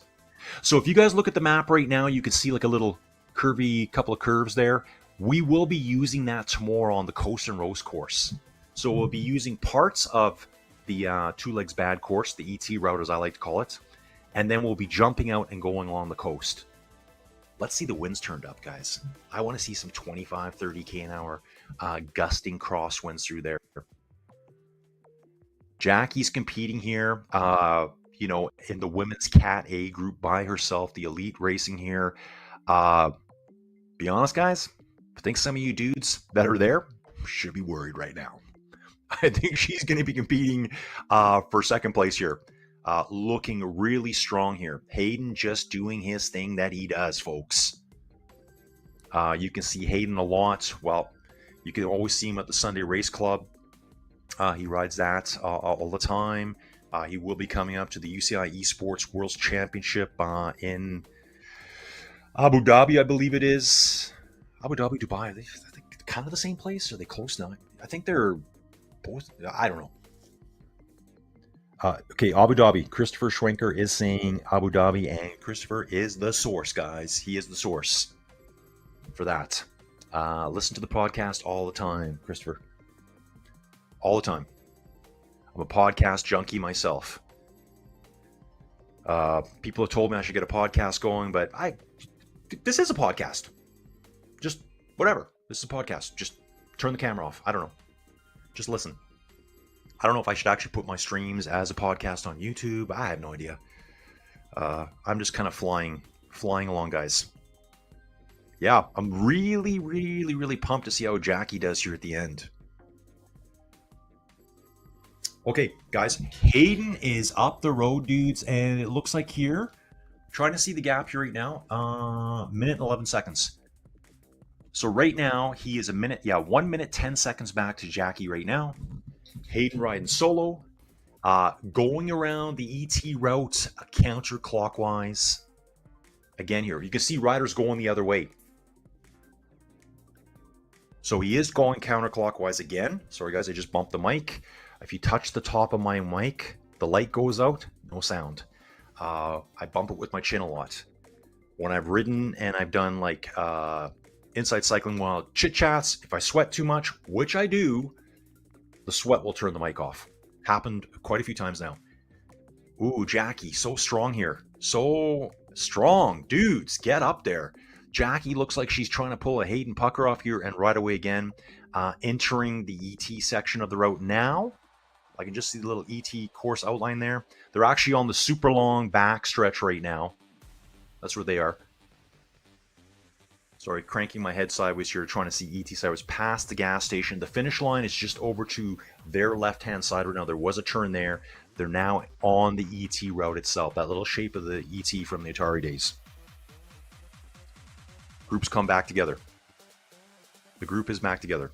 S1: So if you guys look at the map right now, you can see like a little curvy couple of curves there. We will be using that tomorrow on the Coast and Roast course. So we'll be using parts of the Two Legs Bad course, the ET route as I like to call it. And then we'll be jumping out and going along the coast. Let's see the winds turned up, guys. I want to see some 25, 30K an hour gusting crosswinds through there. Jackie's competing here, in the women's Cat A group by herself, the elite racing here. Be honest, guys, I think some of you dudes that are there should be worried right now. I think she's going to be competing for second place here. Looking really strong here. Hayden just doing his thing that he does, folks. You can see Hayden a lot. Well, you can always see him at the Sunday Race Club. He rides that all the time. He will be coming up to the UCI eSports World Championship in Abu Dhabi, I believe it is. Abu Dhabi, Dubai. I think kind of the same place. Are they close now? I think they're both. I don't know. Okay, Abu Dhabi. Christopher Schwenker is saying Abu Dhabi, and Christopher is the source, guys. He is the source for that. Listen to the podcast all the time, Christopher. All the time. I'm a podcast junkie myself. People have told me I should get a podcast going, but this is a podcast. Just whatever. This is a podcast. Just turn the camera off. I don't know. Just listen. I don't know if I should actually put my streams as a podcast on YouTube. I have no idea. I'm just kind of flying along, guys. Yeah, I'm really, really, really pumped to see how Jackie does here at the end. Okay, guys, Hayden is up the road, dudes, and it looks like here, trying to see the gap here right now, minute and 11 seconds. So right now, he is 1 minute, 10 seconds back to Jackie right now. Hayden riding solo, going around the ET route counterclockwise. Again here, you can see riders going the other way. So he is going counterclockwise again. Sorry guys, I just bumped the mic. If you touch the top of my mic, the light goes out, no sound. I bump it with my chin a lot. When I've ridden and I've done like inside cycling while chit chats, if I sweat too much, which I do, the sweat will turn the mic off. Happened quite a few times now. Ooh, Jackie, so strong here. So strong. Dudes, get up there. Jackie looks like she's trying to pull a Hayden Pucker off here and right away again. Entering the ET section of the route now. I can just see the little ET course outline there. They're actually on the super long back stretch right now. That's where they are. Sorry, cranking my head sideways here, trying to see ET sideways past the gas station. The finish line is just over to their left-hand side right now. There was a turn there. They're now on the ET route itself, that little shape of the ET from the Atari days. Groups come back together. The group is back together.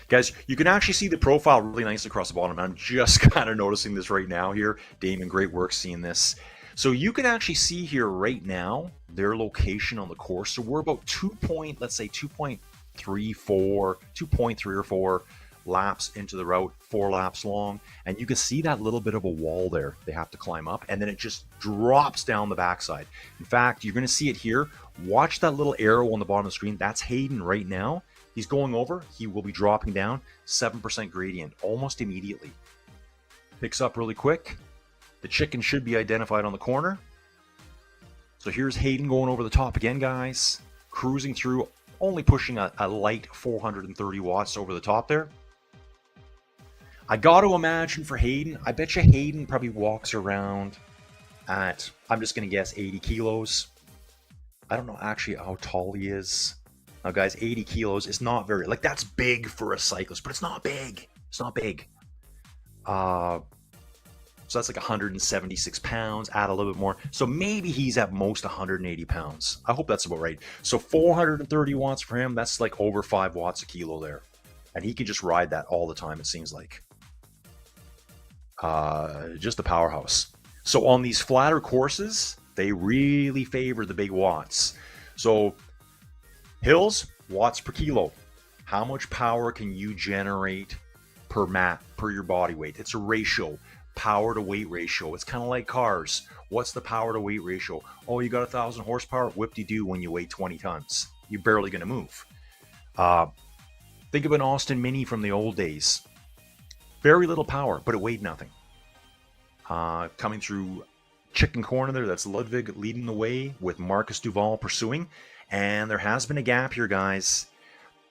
S1: Guys, you can actually see the profile really nice across the bottom. I'm just kind of noticing this right now here. Damon, great work seeing this. So you can actually see here right now their location on the course. So we're about 2.3 or 4 laps into the route, 4 laps long. And you can see that little bit of a wall there they have to climb up. And then it just drops down the backside. In fact, you're going to see it here. Watch that little arrow on the bottom of the screen. That's Hayden right now. He's going over. He will be dropping down. 7% gradient almost immediately. Picks up really quick. The chicken should be identified on the corner. So here's Hayden going over the top again, guys. Cruising through, only pushing a light 430 watts over the top there. I got to imagine for Hayden, I bet you Hayden probably walks around at, I'm just going to guess, 80 kilos. I don't know actually how tall he is. Now, guys, 80 kilos is not very, like, that's big for a cyclist, but it's not big. It's not big. Uh, so that's like 176 pounds, add a little bit more. So maybe he's at most 180 pounds. I hope that's about right. So 430 watts for him, that's like over 5 watts a kilo there. And he can just ride that all the time, it seems like. Just a powerhouse. So on these flatter courses, they really favor the big watts. So hills, watts per kilo. How much power can you generate per mat, per your body weight? It's a ratio, power to weight ratio. It's kind of like cars. What's the power to weight ratio? Oh, you got 1,000 horsepower? Whip-de-doo when you weigh 20 tons. You're barely going to move. Think of an Austin Mini from the old days. Very little power, but it weighed nothing. Coming through chicken corner there, that's Ludwig leading the way with Marcus Duval pursuing. And there has been a gap here, guys.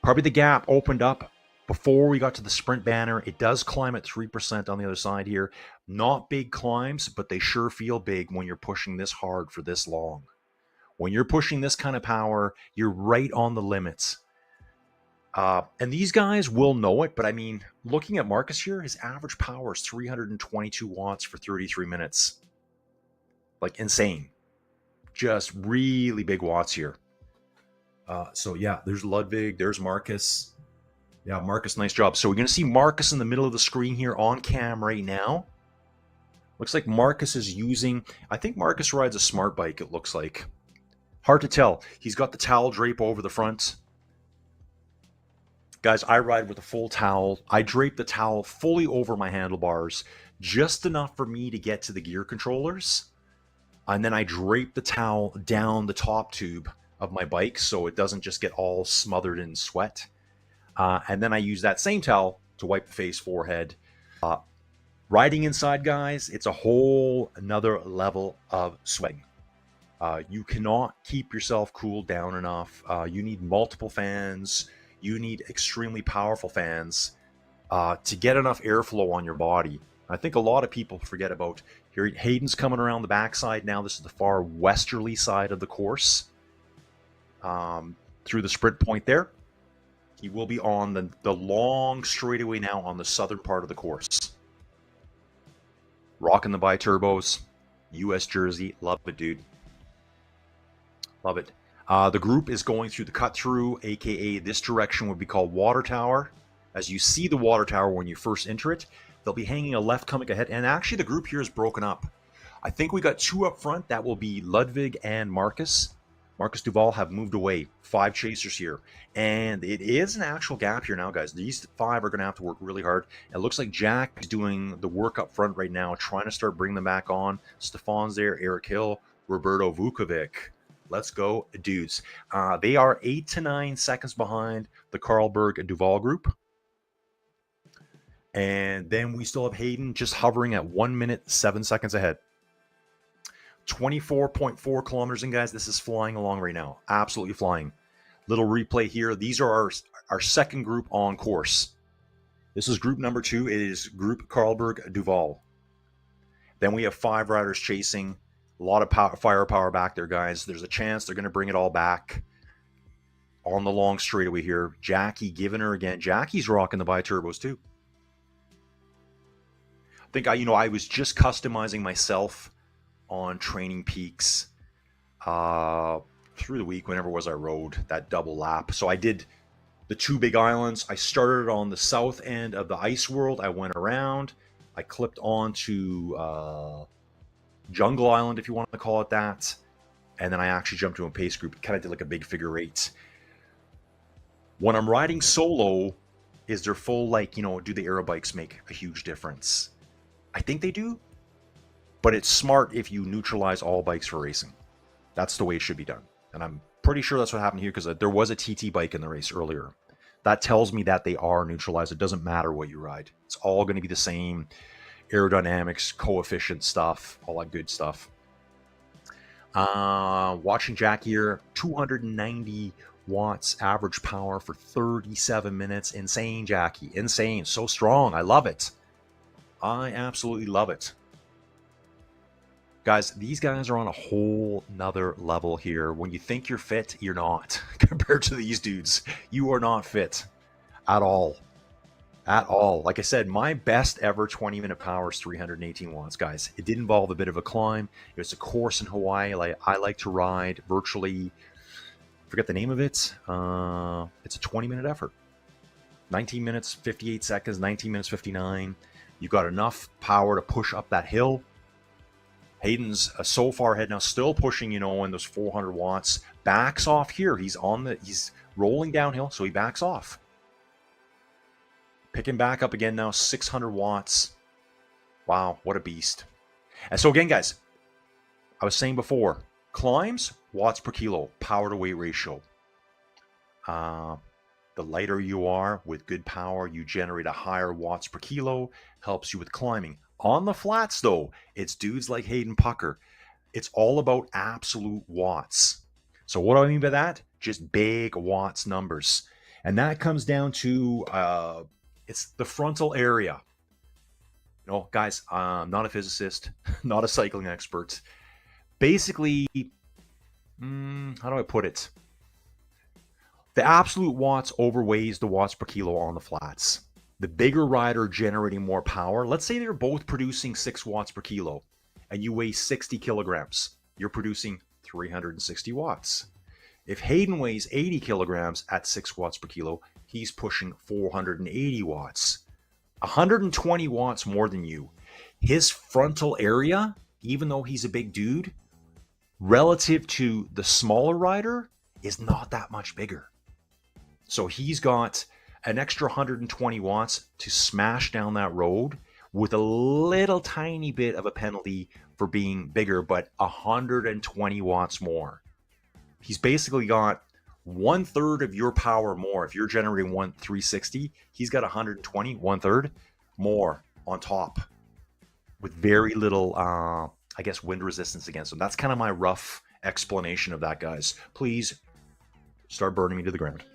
S1: Probably the gap opened up before we got to the sprint banner. It does climb at 3% on the other side here. Not big climbs, but they sure feel big when you're pushing this hard for this long. When you're pushing this kind of power, you're right on the limits. And these guys will know it, but I mean, looking at Marcus here, his average power is 322 watts for 33 minutes. Like, insane. Just really big watts here. So yeah, there's Ludwig, there's Marcus. Yeah, Marcus, nice job. So we're going to see Marcus in the middle of the screen here on cam right now. Looks like Marcus is using, I think Marcus rides a smart bike, it looks like. Hard to tell. He's got the towel drape over the front. Guys, I ride with a full towel. I drape the towel fully over my handlebars, just enough for me to get to the gear controllers. And then I drape the towel down the top tube of my bike so it doesn't just get all smothered in sweat. And then I use that same towel to wipe the face, forehead. Riding inside, guys, it's a whole another level of sweating. You cannot keep yourself cooled down enough. You need multiple fans. You need extremely powerful fans to get enough airflow on your body. I think a lot of people forget about here. Hayden's coming around the backside now. This is the far westerly side of the course. Through the sprint point there. He will be on the long straightaway now on the southern part of the course. Rocking the bi-turbos. US jersey. Love it, dude. Love it. The group is going through the cut-through, aka this direction would be called Water Tower. As you see the Water Tower when you first enter it, they'll be hanging a left coming ahead. And actually the group here is broken up. I think we got 2 up front. That will be Ludwig and Marcus. Marcus Duval have moved away. 5 chasers here. And it is an actual gap here now, guys. These 5 are going to have to work really hard. It looks like Jack is doing the work up front right now, trying to start bringing them back on. Stefan's there, Eric Hill, Roberto Vukovic. Let's go, dudes. They are 8 to 9 seconds behind the Carlberg Duval group. And then we still have Hayden just hovering at 1 minute, 7 seconds ahead. 24.4 kilometers in, guys. This is flying along right now. Absolutely flying. Little replay here. These are our second group on course. This is group number 2. It is group Carlberg Duval. Then we have 5 riders chasing. A lot of firepower back there, guys. There's a chance they're going to bring it all back on the long straightaway here. Jackie giving her again. Jackie's rocking the bi-turbos too. I think I was just customizing myself on Training Peaks through the week whenever it was I rode that double lap. So I did the 2 big islands. I started on the south end of the ice world. I went around. I clipped onto Jungle Island, if you want to call it that. And then I actually jumped to a pace group. Kind of did like a big figure 8. When I'm riding solo, is there full, do the aero bikes make a huge difference? I think they do. But it's smart if you neutralize all bikes for racing. That's the way it should be done. And I'm pretty sure that's what happened here because there was a TT bike in the race earlier. That tells me that they are neutralized. It doesn't matter what you ride. It's all going to be the same aerodynamics, coefficient stuff, all that good stuff. Watching Jack here, 290 watts average power for 37 minutes. Insane, Jackie. Insane. So strong. I love it. I absolutely love it. Guys, these guys are on a whole nother level here. When you think you're fit, you're not. Compared to these dudes, you are not fit at all. At all. Like I said, my best ever 20-minute power is 318 watts, guys. It did involve a bit of a climb. It was a course in Hawaii. I like to ride virtually, forget the name of it. It's a 20-minute effort. 19 minutes, 58 seconds, 19 minutes, 59. You've got enough power to push up that hill. Hayden's so far ahead now, still pushing, in those 400 watts. Backs off here. He's rolling downhill, so he backs off. Picking back up again now, 600 watts. Wow, what a beast. And so again, guys, I was saying before, climbs, watts per kilo, power to weight ratio. The lighter you are with good power, you generate a higher watts per kilo, helps you with climbing. On the flats, though, it's dudes like Hayden Pucker. It's all about absolute watts. So what do I mean by that? Just big watts numbers. And that comes down to, it's the frontal area. Guys, I'm not a physicist, not a cycling expert. Basically, how do I put it? The absolute watts overweighs the watts per kilo on the flats. The bigger rider generating more power, let's say they're both producing 6 watts per kilo and you weigh 60 kilograms, you're producing 360 watts. If Hayden weighs 80 kilograms at 6 watts per kilo, he's pushing 480 watts. 120 watts more than you. His frontal area, even though he's a big dude, relative to the smaller rider, is not that much bigger. So he's got an extra 120 watts to smash down that road with a little tiny bit of a penalty for being bigger, but 120 watts more. He's basically got 1/3 of your power more. If you're generating 360, he's got 120, 1/3 more on top with very little, wind resistance against him. That's kind of my rough explanation of that, guys. Please start burning me to the ground.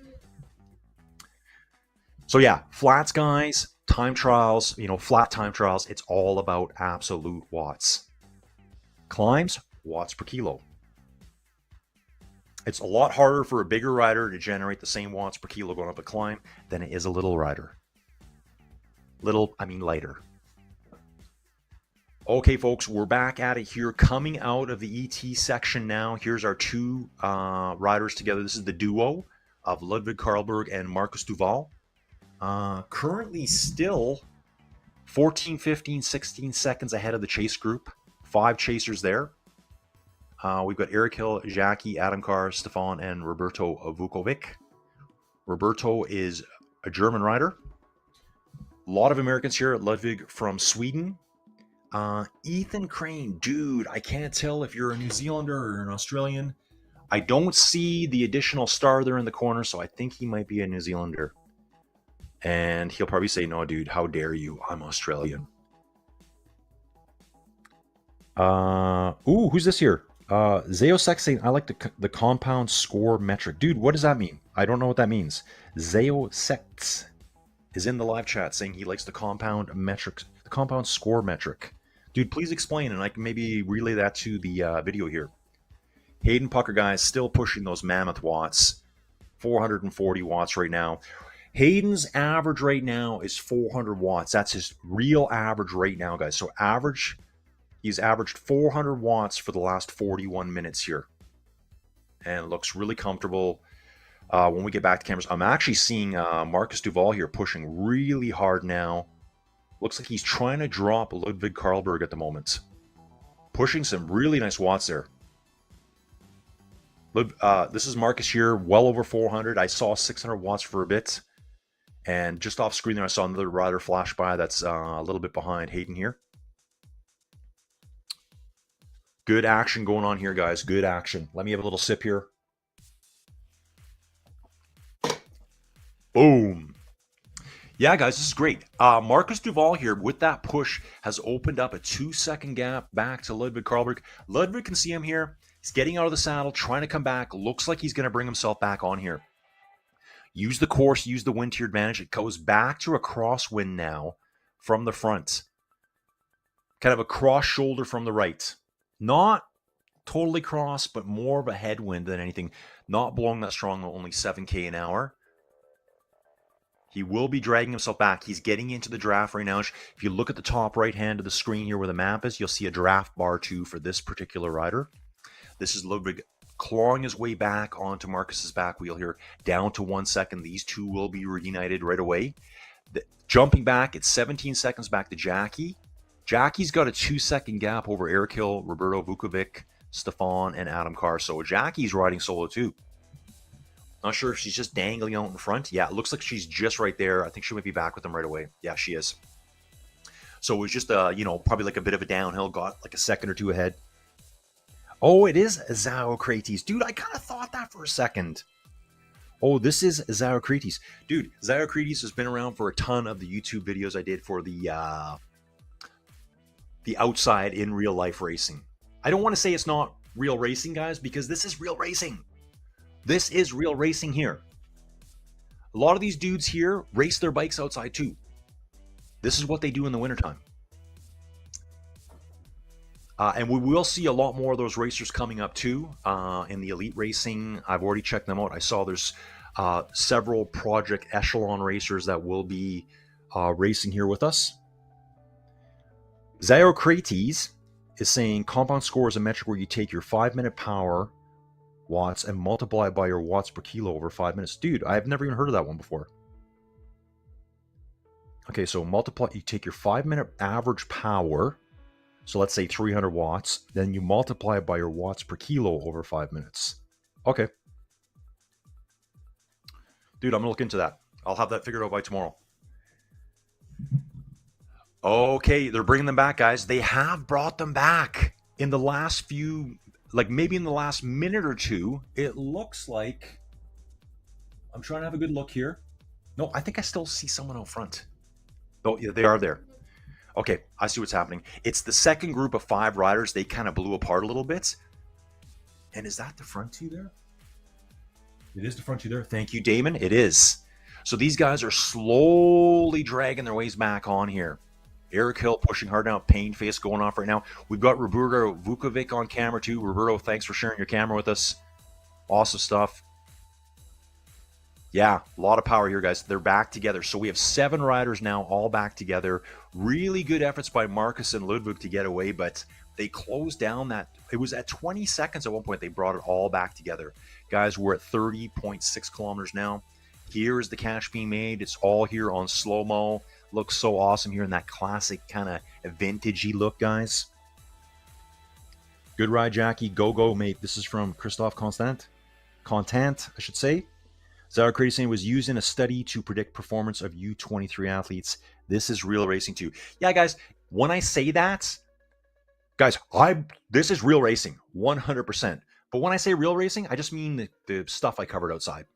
S1: So yeah, flats, guys, time trials, flat time trials, it's all about absolute watts. Climbs, watts per kilo. It's a lot harder for a bigger rider to generate the same watts per kilo going up a climb than it is a little rider. Lighter. Okay, folks, we're back at it here, coming out of the ET section now. Here's our two riders together. This is the duo of Ludwig Karlberg and Marcus Duval. Currently still 14, 15, 16 seconds ahead of the chase group. 5 chasers there. We've got Eric Hill, Jackie, Adam Carr, Stefan, and Roberto Vukovic. Roberto is a German rider. A lot of Americans here. Ludwig from Sweden. Ethan Crane, dude, I can't tell if you're a New Zealander or an Australian. I don't see the additional star there in the corner, so I think he might be a New Zealander. And he'll probably say, no, dude, how dare you? I'm Australian. Who's this here? Zeosek saying, I like the compound score metric. Dude, what does that mean? I don't know what that means. Zeosek is in the live chat saying he likes the compound metric, the compound score metric. Dude, please explain, and I can maybe relay that to the video here. Hayden Pucker, guys, still pushing those mammoth watts. 440 watts right now. Hayden's average right now is 400 watts. That's his real average right now, guys. So he's averaged 400 watts for the last 41 minutes here. And looks really comfortable. When we get back to cameras, I'm actually seeing Marcus Duval here pushing really hard now. Looks like he's trying to drop Ludwig Karlberg at the moment. Pushing some really nice watts there. This is Marcus here, well over 400. I saw 600 watts for a bit. And just off screen there, I saw another rider flash by that's a little bit behind Hayden here. Good action going on here, guys. Good action. Let me have a little sip here. Boom. Yeah, guys, this is great. Marcus Duval here with that push has opened up a 2-second gap back to Ludwig Karlberg. Ludwig can see him here. He's getting out of the saddle, trying to come back. Looks like he's going to bring himself back on here. Use the course, use the wind to your advantage. It goes back to a crosswind now from the front. Kind of a cross shoulder from the right. Not totally cross, but more of a headwind than anything. Not blowing that strong, only 7K an hour. He will be dragging himself back. He's getting into the draft right now. If you look at the top right hand of the screen here where the map is, you'll see a draft bar too for this particular rider. This is Ludwig clawing his way back onto Marcus's back wheel here, down to 1 second. These two will be reunited right away. Jumping back, it's 17 seconds back to Jackie. Jackie's got a 2-second gap over Eric Hill, Roberto Vukovic, Stefan, and Adam Carr. So Jackie's riding solo too. Not sure if she's just dangling out in front. Yeah, it looks like she's just right there. I think she might be back with them right away. Yeah, she is. So it was just, probably like a bit of a downhill. Got like a second or two ahead. Oh, it is Zaiocrates. Dude, I kind of thought that for a second. Oh, this is Zaiocrates. Dude, Zaiocrates has been around for a ton of the YouTube videos I did for the outside in real life racing. I don't want to say it's not real racing, guys, because this is real racing. This is real racing here. A lot of these dudes here race their bikes outside too. This is what they do in the wintertime. And we will see a lot more of those racers coming up too in the elite racing. I've already checked them out. I saw there's several Project Echelon racers that will be racing here with us. Zaiocrates is saying compound score is a metric where you take your 5-minute power watts and multiply by your watts per kilo over 5 minutes. Dude, I've never even heard of that one before. Okay, so you take your 5-minute average power, so let's say 300 watts, then you multiply it by your watts per kilo over 5 minutes. Okay. Dude, I'm gonna look into that. I'll have that figured out by tomorrow. Okay, they're bringing them back, guys. They have brought them back in the last few, like maybe in the last minute or two. It looks like, I'm trying to have a good look here. No, I think I still see someone out front. Oh, yeah, they are there. Okay, I see what's happening. It's the second group of 5 riders. They kind of blew apart a little bit. And is that the front two there? It is the front two there. Thank you, Damon. It is. So these guys are slowly dragging their ways back on here. Eric Hill pushing hard now, pain face going off right now. We've got Roberto Vukovic on camera too. Roberto, thanks for sharing your camera with us. Awesome stuff. Yeah, a lot of power here, guys. They're back together. So we have 7 riders now, all back together. Really good efforts by Marcus and Ludwig to get away, but they closed down that. It was at 20 seconds at one point. They brought it all back together. Guys, we're at 30.6 kilometers now. Here is the cash being made. It's all here on slow-mo. Looks so awesome here in that classic kind of vintagey look, guys. Good ride, Jackie. Go, mate. This is from Christophe Contant, I should say. Zaiocrates was used in a study to predict performance of U23 athletes. This is real racing too. Yeah, guys, when I say that, guys, this is real racing, 100%. But when I say real racing, I just mean the stuff I covered outside.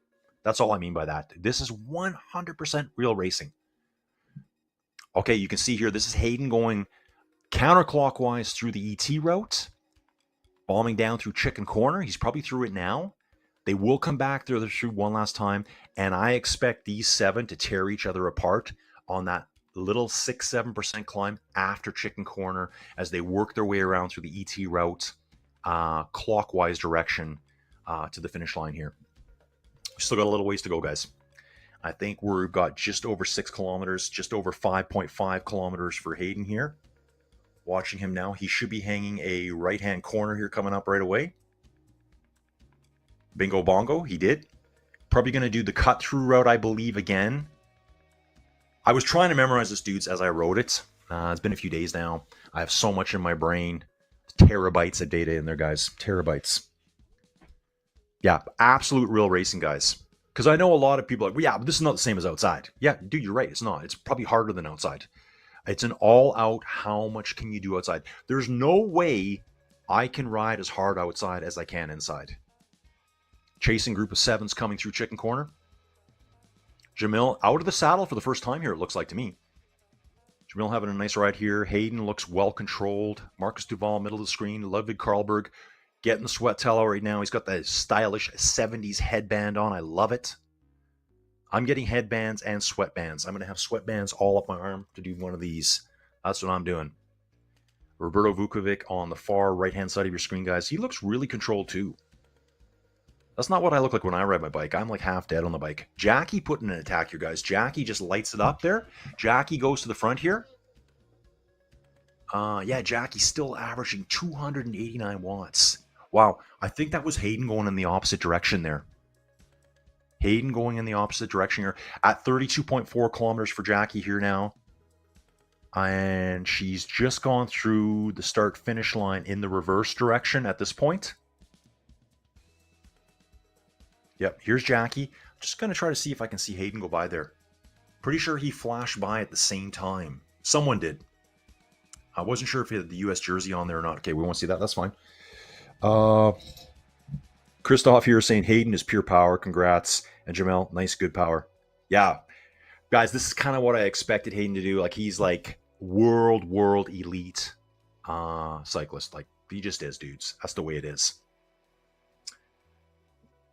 S1: That's all I mean by that. This is 100% real racing. Okay, you can see here, this is Hayden going counterclockwise through the ET route, bombing down through Chicken Corner. He's probably through it now. They will come back through one last time, and I expect these 7 to tear each other apart on that little 6-7% climb after Chicken Corner as they work their way around through the ET route, clockwise direction to the finish line here. We still got a little ways to go, guys. I think we've got just over 6 kilometers, just over 5.5 kilometers for Hayden here. Watching him now, he should be hanging a right-hand corner here coming up right away. Bingo bongo, he did. Probably going to do the cut-through route, I believe, again. I was trying to memorize this, dudes, as I wrote it. It's been a few days now. I have so much in my brain. Terabytes of data in there, guys. Terabytes. Yeah, absolute real racing, guys. Because I know a lot of people are like, well, yeah, but this is not the same as outside. Yeah, dude, you're right. It's not. It's probably harder than outside. It's an all-out, how much can you do outside? There's no way I can ride as hard outside as I can inside. Chasing group of 7s coming through Chicken Corner. Jamil out of the saddle for the first time here, it looks like to me. Jamil having a nice ride here. Hayden looks well controlled. Marcus Duval, middle of the screen. Ludwig Karlberg getting the sweat towel right now. He's got the stylish 70s headband on. I love it. I'm getting headbands and sweatbands. I'm going to have sweatbands all up my arm to do one of these. That's what I'm doing. Roberto Vukovic on the far right-hand side of your screen, guys. He looks really controlled too. That's not what I look like when I ride my bike. I'm like half dead on the bike. Jackie put in an attack here, guys. Jackie just lights it up there. Jackie goes to the front here. Yeah, Jackie's still averaging 289 watts. Wow, I think that was Hayden going in the opposite direction there. Hayden going in the opposite direction here at 32.4 kilometers for Jackie here now. And she's just gone through the start-finish line in the reverse direction at this point. Yep, here's Jackie. Just going to try to see if I can see Hayden go by there. Pretty sure he flashed by at the same time. Someone did. I wasn't sure if he had the U.S. jersey on there or not. Okay, we won't see that. That's fine. Christoph here saying Hayden is pure power. Congrats. And Jamel, nice, good power. Yeah. Guys, this is kind of what I expected Hayden to do. Like, he's like world elite cyclist. Like, he just is, dudes. That's the way it is.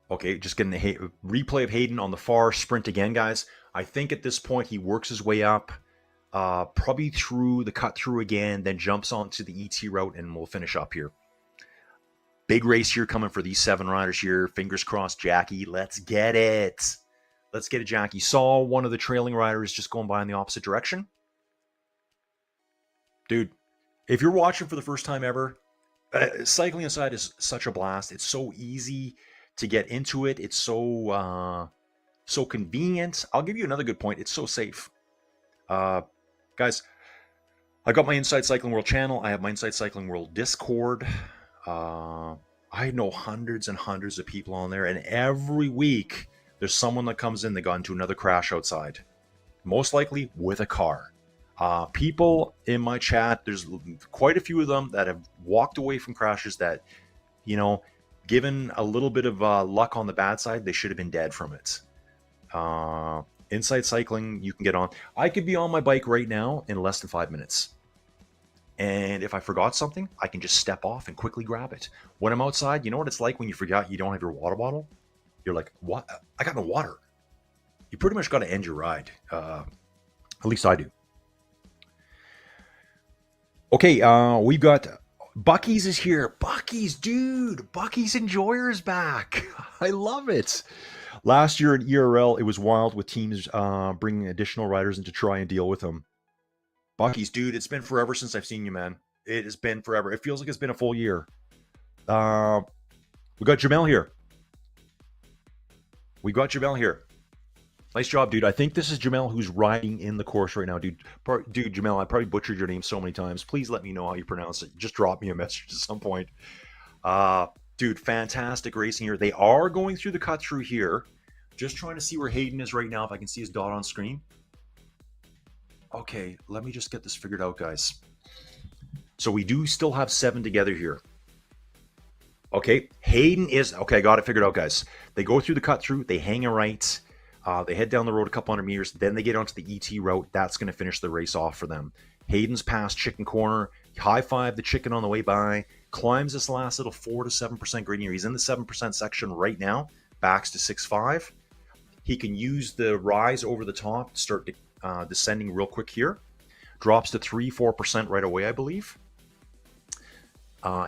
S1: Okay, just getting the replay of Hayden on the far sprint again, guys. I think at this point he works his way up, probably through the cut through again, then jumps onto the ET route, and we'll finish up here. Big race here coming for these 7 riders here. Fingers crossed, Jackie. Let's get it. Let's get it, Jackie. Saw one of the trailing riders just going by in the opposite direction. Dude, if you're watching for the first time ever, cycling aside is such a blast. It's so easy to get into it. It's so convenient. I'll give you another good point. It's so safe. Guys, I got my Inside Cycling World channel. I have my Inside Cycling World Discord. I know hundreds and hundreds of people on there, and every week there's someone that comes in that got into another crash outside, most likely with a car. People in my chat, there's quite a few of them that have walked away from crashes that, you know, given a little bit of luck on the bad side, they should have been dead from it. Inside Cycling, you can get on. I could be on my bike right now in less than 5 minutes. And if I forgot something, I can just step off and quickly grab it. When I'm outside, you know what it's like when you forgot you don't have your water bottle? You're like, what? I got no water. You pretty much got to end your ride. At least I do. Okay, we've got Bucky's is here. Bucky's, dude. Bucky's Enjoyer's back. I love it. Last year at ERL, it was wild with teams bringing additional riders in to try and deal with them. Bucky's, dude, it's been forever since I've seen you, man. It has been forever. It feels like it's been a full year. We got Jamel here. Nice job, dude. I think this is Jamel who's riding in the course right now, dude. Dude, Jamel, I probably butchered your name so many times. Please let me know how you pronounce it. Just drop me a message at some point. Dude, fantastic racing here. They are going through the cut through here. Just trying to see where Hayden is right now, if I can see his dot on screen. Okay, let me just get this figured out, guys. So we do still have 7 together here. Okay, Hayden is... Okay, I got it figured out, guys. They go through the cut through. They hang a right. They head down the road a couple hundred meters. Then they get onto the ET route. That's going to finish the race off for them. Hayden's past Chicken Corner. High-five the chicken on the way by. Climbs this last little 4 to 7% gradient. He's in the 7% section right now. Backs to 6.5. He can use the rise over the top to start descending real quick here. Drops to 3-4% right away, I believe.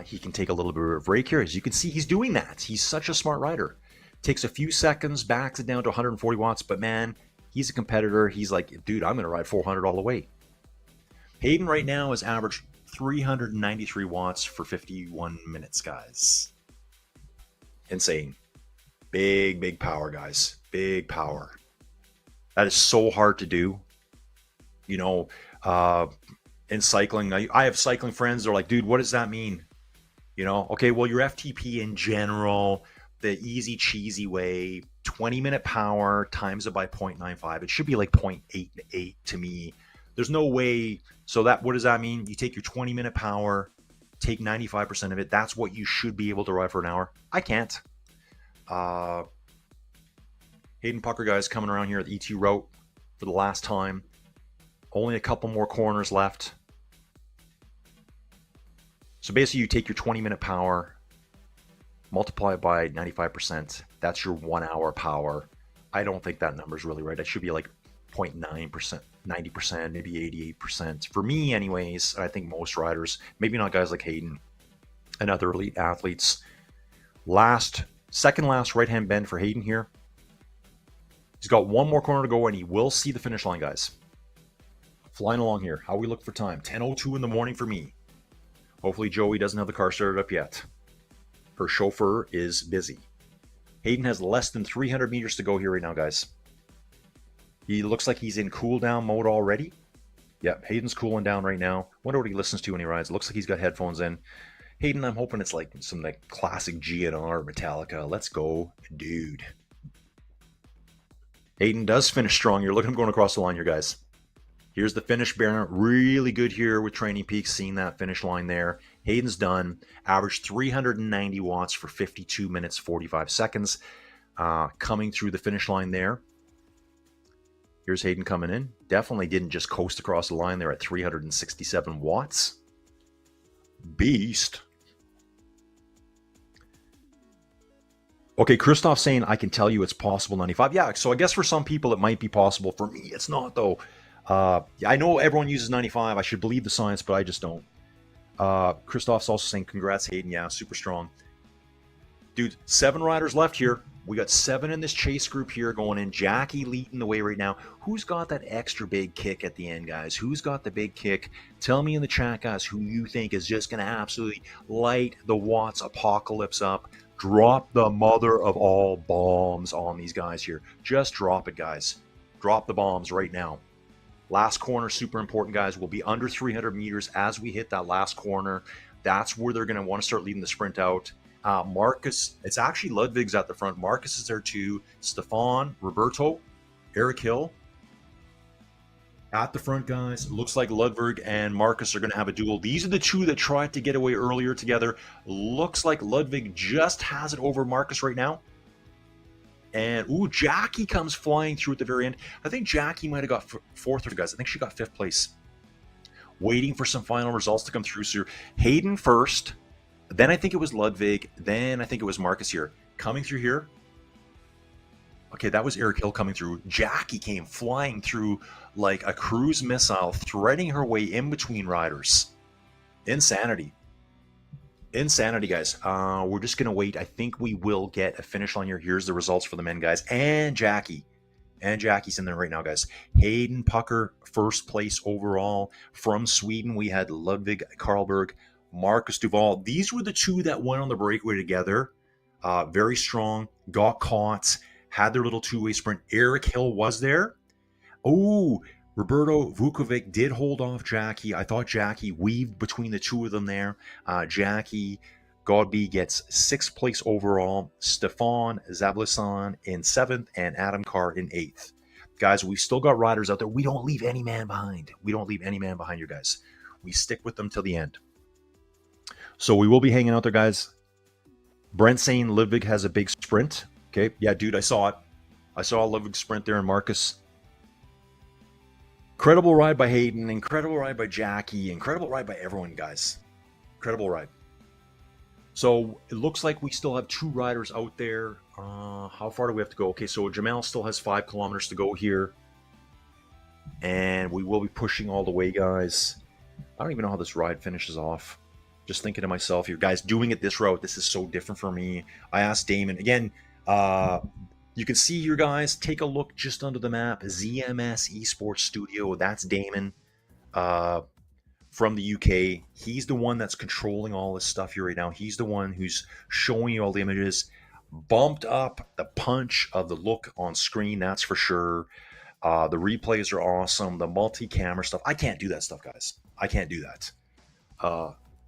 S1: He can take a little bit of a break here. As you can see, he's doing that. He's such a smart rider. Takes a few seconds, backs it down to 140 watts, but man, he's a competitor. He's like, dude, I'm going to ride 400 all the way. Hayden right now has averaged 393 watts for 51 minutes, guys. Insane. Big power, guys. Big power. That is so hard to do. You know, in cycling, I have cycling friends. They're like, dude, what does that mean? You know, okay, well, your FTP in general, the easy, cheesy way, 20-minute power times it by 0.95. It should be like 0.88 to me. There's no way. So that, what does that mean? You take your 20-minute power, take 95% of it. That's what you should be able to ride for an hour. I can't. Hayden Pucker, guys, coming around here at the ET route for the last time. Only a couple more corners left. So basically, you take your 20-minute power, multiply it by 95%. That's your 1 hour power. I don't think that number is really right. It should be like 0.9%, 90%, maybe 88%. For me, anyways, I think most riders, maybe not guys like Hayden and other elite athletes. Second last right-hand bend for Hayden here. He's got one more corner to go, and he will see the finish line, guys. Flying along here. How we look for time? 10:02 in the morning for me. Hopefully Joey doesn't have the car started up yet. Her chauffeur is busy. Hayden has less than 300 meters to go here right now, guys. He looks like he's in cool down mode already. Yep, Hayden's cooling down right now. Wonder what he listens to when he rides. Looks like he's got headphones in. Hayden, I'm hoping it's like some like classic GNR Metallica. Let's go, dude. Hayden does finish strong. You're looking at him going across the line here, guys. Here's the finish banner. Really good here with Training Peaks, seeing that finish line there. Hayden's done. Averaged 390 watts for 52 minutes, 45 seconds. Coming through the finish line there. Here's Hayden coming in. Definitely didn't just coast across the line there at 367 watts. Beast. Okay, Christoph saying, I can tell you it's possible 95. Yeah, so I guess for some people it might be possible. For me, it's not, though. I know everyone uses 95. I should believe the science, but I just don't. Christoph's also saying, congrats, Hayden. Yeah, super strong. Dude, 7 riders left here. We got 7 in this chase group here going in. Jackie leading the way right now. Who's got that extra big kick at the end, guys? Who's got the big kick? Tell me in the chat, guys, who you think is just going to absolutely light the Watts apocalypse up. Drop the mother of all bombs on these guys here. Just drop it, guys. Drop the bombs right now. Last corner, super important, guys. We'll be under 300 meters as we hit that last corner. That's where they're going to want to start leading the sprint out. Marcus, it's actually Ludwig's at the front. Marcus is there too. Stefan, Roberto, Eric Hill at the front, guys. It looks like Ludwig and Marcus are going to have a duel. These are the two that tried to get away earlier together. Looks like Ludwig just has it over Marcus right now. And, ooh, Jackie comes flying through at the very end. I think Jackie might have got fourth, guys. I think she got 5th place. Waiting for some final results to come through. So Hayden first. Then I think it was Ludwig. Then I think it was Marcus here. Coming through here. Okay, that was Eric Hill coming through. Jackie came flying through like a cruise missile, threading her way in between riders. Insanity. Insanity, guys. We're just going to wait. I think we will get a finish line here. Here's the results for the men, guys. And Jackie. And Jackie's in there right now, guys. Hayden Pucker, first place overall. From Sweden, we had Ludwig Karlberg, Marcus Duval. These were the two that went on the breakaway together. Very strong. Got caught. Had their little two-way sprint. Eric Hill was there. Oh, Roberto Vukovic did hold off Jackie. I thought Jackie weaved between the two of them there. Jackie Godby gets 6th place overall. Stefan Zablisson in 7th and Adam Carr in 8th. Guys, we've still got riders out there. We don't leave any man behind. We don't leave any man behind, you guys. We stick with them till the end. So we will be hanging out there, guys. Brent saying Ludwig has a big sprint. Okay, yeah, dude, I saw it. I saw Ludwig's sprint there and Marcus. Incredible ride by Hayden. Incredible ride by Jackie. Incredible ride by everyone, guys. Incredible ride. So it looks like we still have 2 riders out there. How far do we have to go? Okay, so Jamal still has 5 kilometers to go here. And we will be pushing all the way, guys. I don't even know how this ride finishes off. Just thinking to myself here, guys, doing it this route, this is so different for me. I asked Damon. Again, you can see here, guys, take a look just under the map. ZMS eSports Studio, that's Damon from the UK. He's the one that's controlling all this stuff here right now. He's the one who's showing you all the images. Bumped up the punch of the look on screen, that's for sure. The replays are awesome. The multi-camera stuff. I can't do that stuff, guys. I can't do that.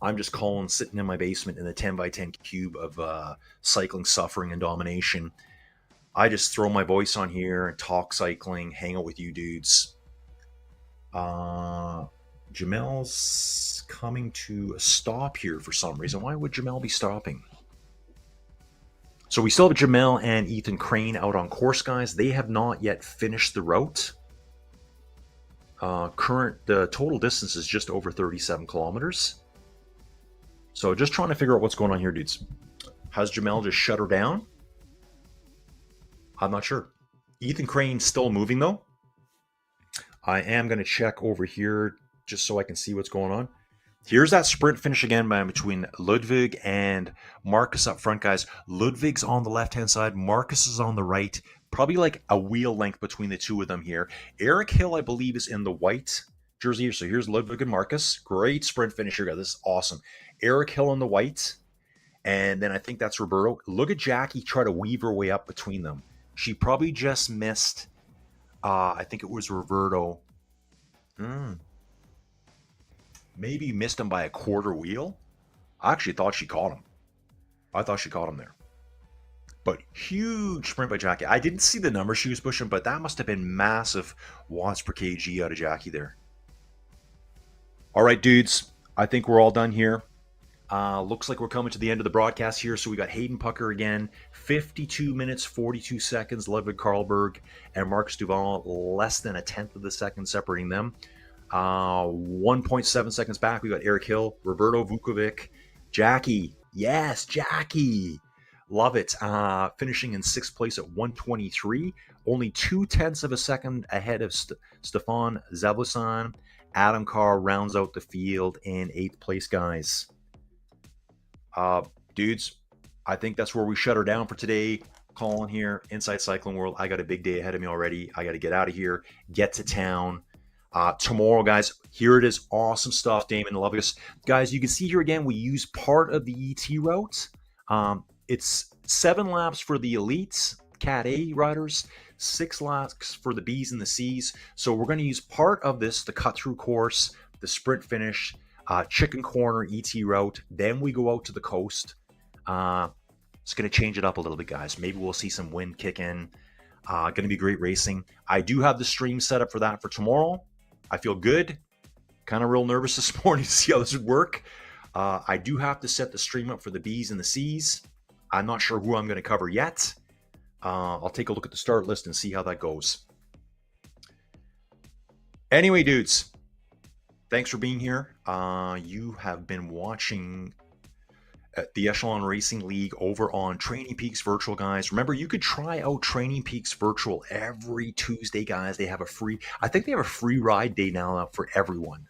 S1: I'm just Colin sitting in my basement in the 10x10 cube of cycling, suffering, and domination. I just throw my voice on here and talk cycling, hang out with you dudes. Jamel's coming to a stop here for some reason. Why would Jamel be stopping? So we still have Jamel and Ethan Crane out on course, guys. They have not yet finished the route. The total distance is just over 37 kilometers. So just trying to figure out what's going on here, dudes. Has Jamel just shut her down? I'm not sure. Ethan Crane's still moving, though. I am going to check over here just so I can see what's going on. Here's that sprint finish again between Ludwig and Marcus up front, guys. Ludwig's on the left-hand side. Marcus is on the right. Probably like a wheel length between the two of them here. Eric Hill, I believe, is in the white jersey here. So here's Ludwig and Marcus. Great sprint finish here, guys. This is awesome. Eric Hill in the white. And then I think that's Roberto. Look at Jackie try to weave her way up between them. She probably just missed, I think it was Roberto. Maybe missed him by a quarter wheel. I actually thought she caught him. I thought she caught him there. But huge sprint by Jackie. I didn't see the number she was pushing, but that must have been massive watts per kg out of Jackie there. All right, dudes. I think we're all done here. Looks like we're coming to the end of the broadcast here. So we got Hayden Pucker again, 52 minutes, 42 seconds, Ludwig Karlberg and Marcus Duval, less than a tenth of the second separating them. 1.7 seconds back, we got Eric Hill, Roberto Vukovic, Jackie. Yes, Jackie. Love it. Finishing in sixth place at 1:23. Only 0.2 of a second ahead of Stefan Zabusan. Adam Carr rounds out the field in eighth place, guys. Dudes, I think that's where we shut her down for today. Colin here, Inside Cycling World. I got a big day ahead of me already. I got to get out of here, get to town. Tomorrow, guys, here it is. Awesome stuff, Damon. Love this. Guys, you can see here again, we use part of the ET route. It's 7 laps for the elites, Cat A riders, 6 laps for the Bs and the Cs. So we're going to use part of this, the cut-through course, the sprint finish, chicken corner, ET route. Then we go out to the coast. It's going to change it up a little bit, guys. Maybe we'll see some wind kick in. Going to be great racing. I do have the stream set up for that for tomorrow. I feel good. Kind of real nervous this morning to see how this would work. I do have to set the stream up for the Bs and the Cs. I'm not sure who I'm going to cover yet. I'll take a look at the start list and see how that goes. Anyway, dudes, thanks for being here. You have been watching the Echelon Racing League over on Training Peaks Virtual, guys. Remember, you could try out Training Peaks Virtual every Tuesday, guys. They have a free, I think they have a free ride day now for everyone.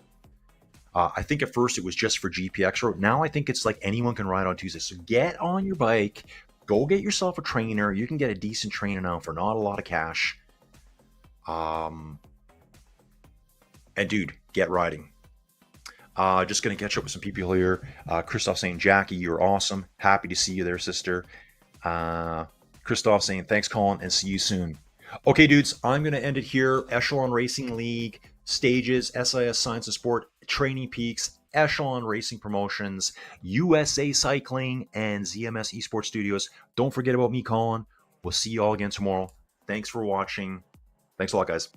S1: I think at first it was just for GPX. Now I think it's like anyone can ride on Tuesday. So get on your bike, go get yourself a trainer. You can get a decent trainer now for not a lot of cash. And dude, get riding. Just going to catch up with some people here. Christoph saying, Jackie, you're awesome. Happy to see you there, sister. Christoph saying, thanks, Colin, and see you soon. Okay, dudes, I'm going to end it here. Echelon Racing League, Stages, SIS Science and Sport, Training Peaks, Echelon Racing Promotions, USA Cycling, and ZMS eSports Studios. Don't forget about me, Colin. We'll see you all again tomorrow. Thanks for watching. Thanks a lot, guys.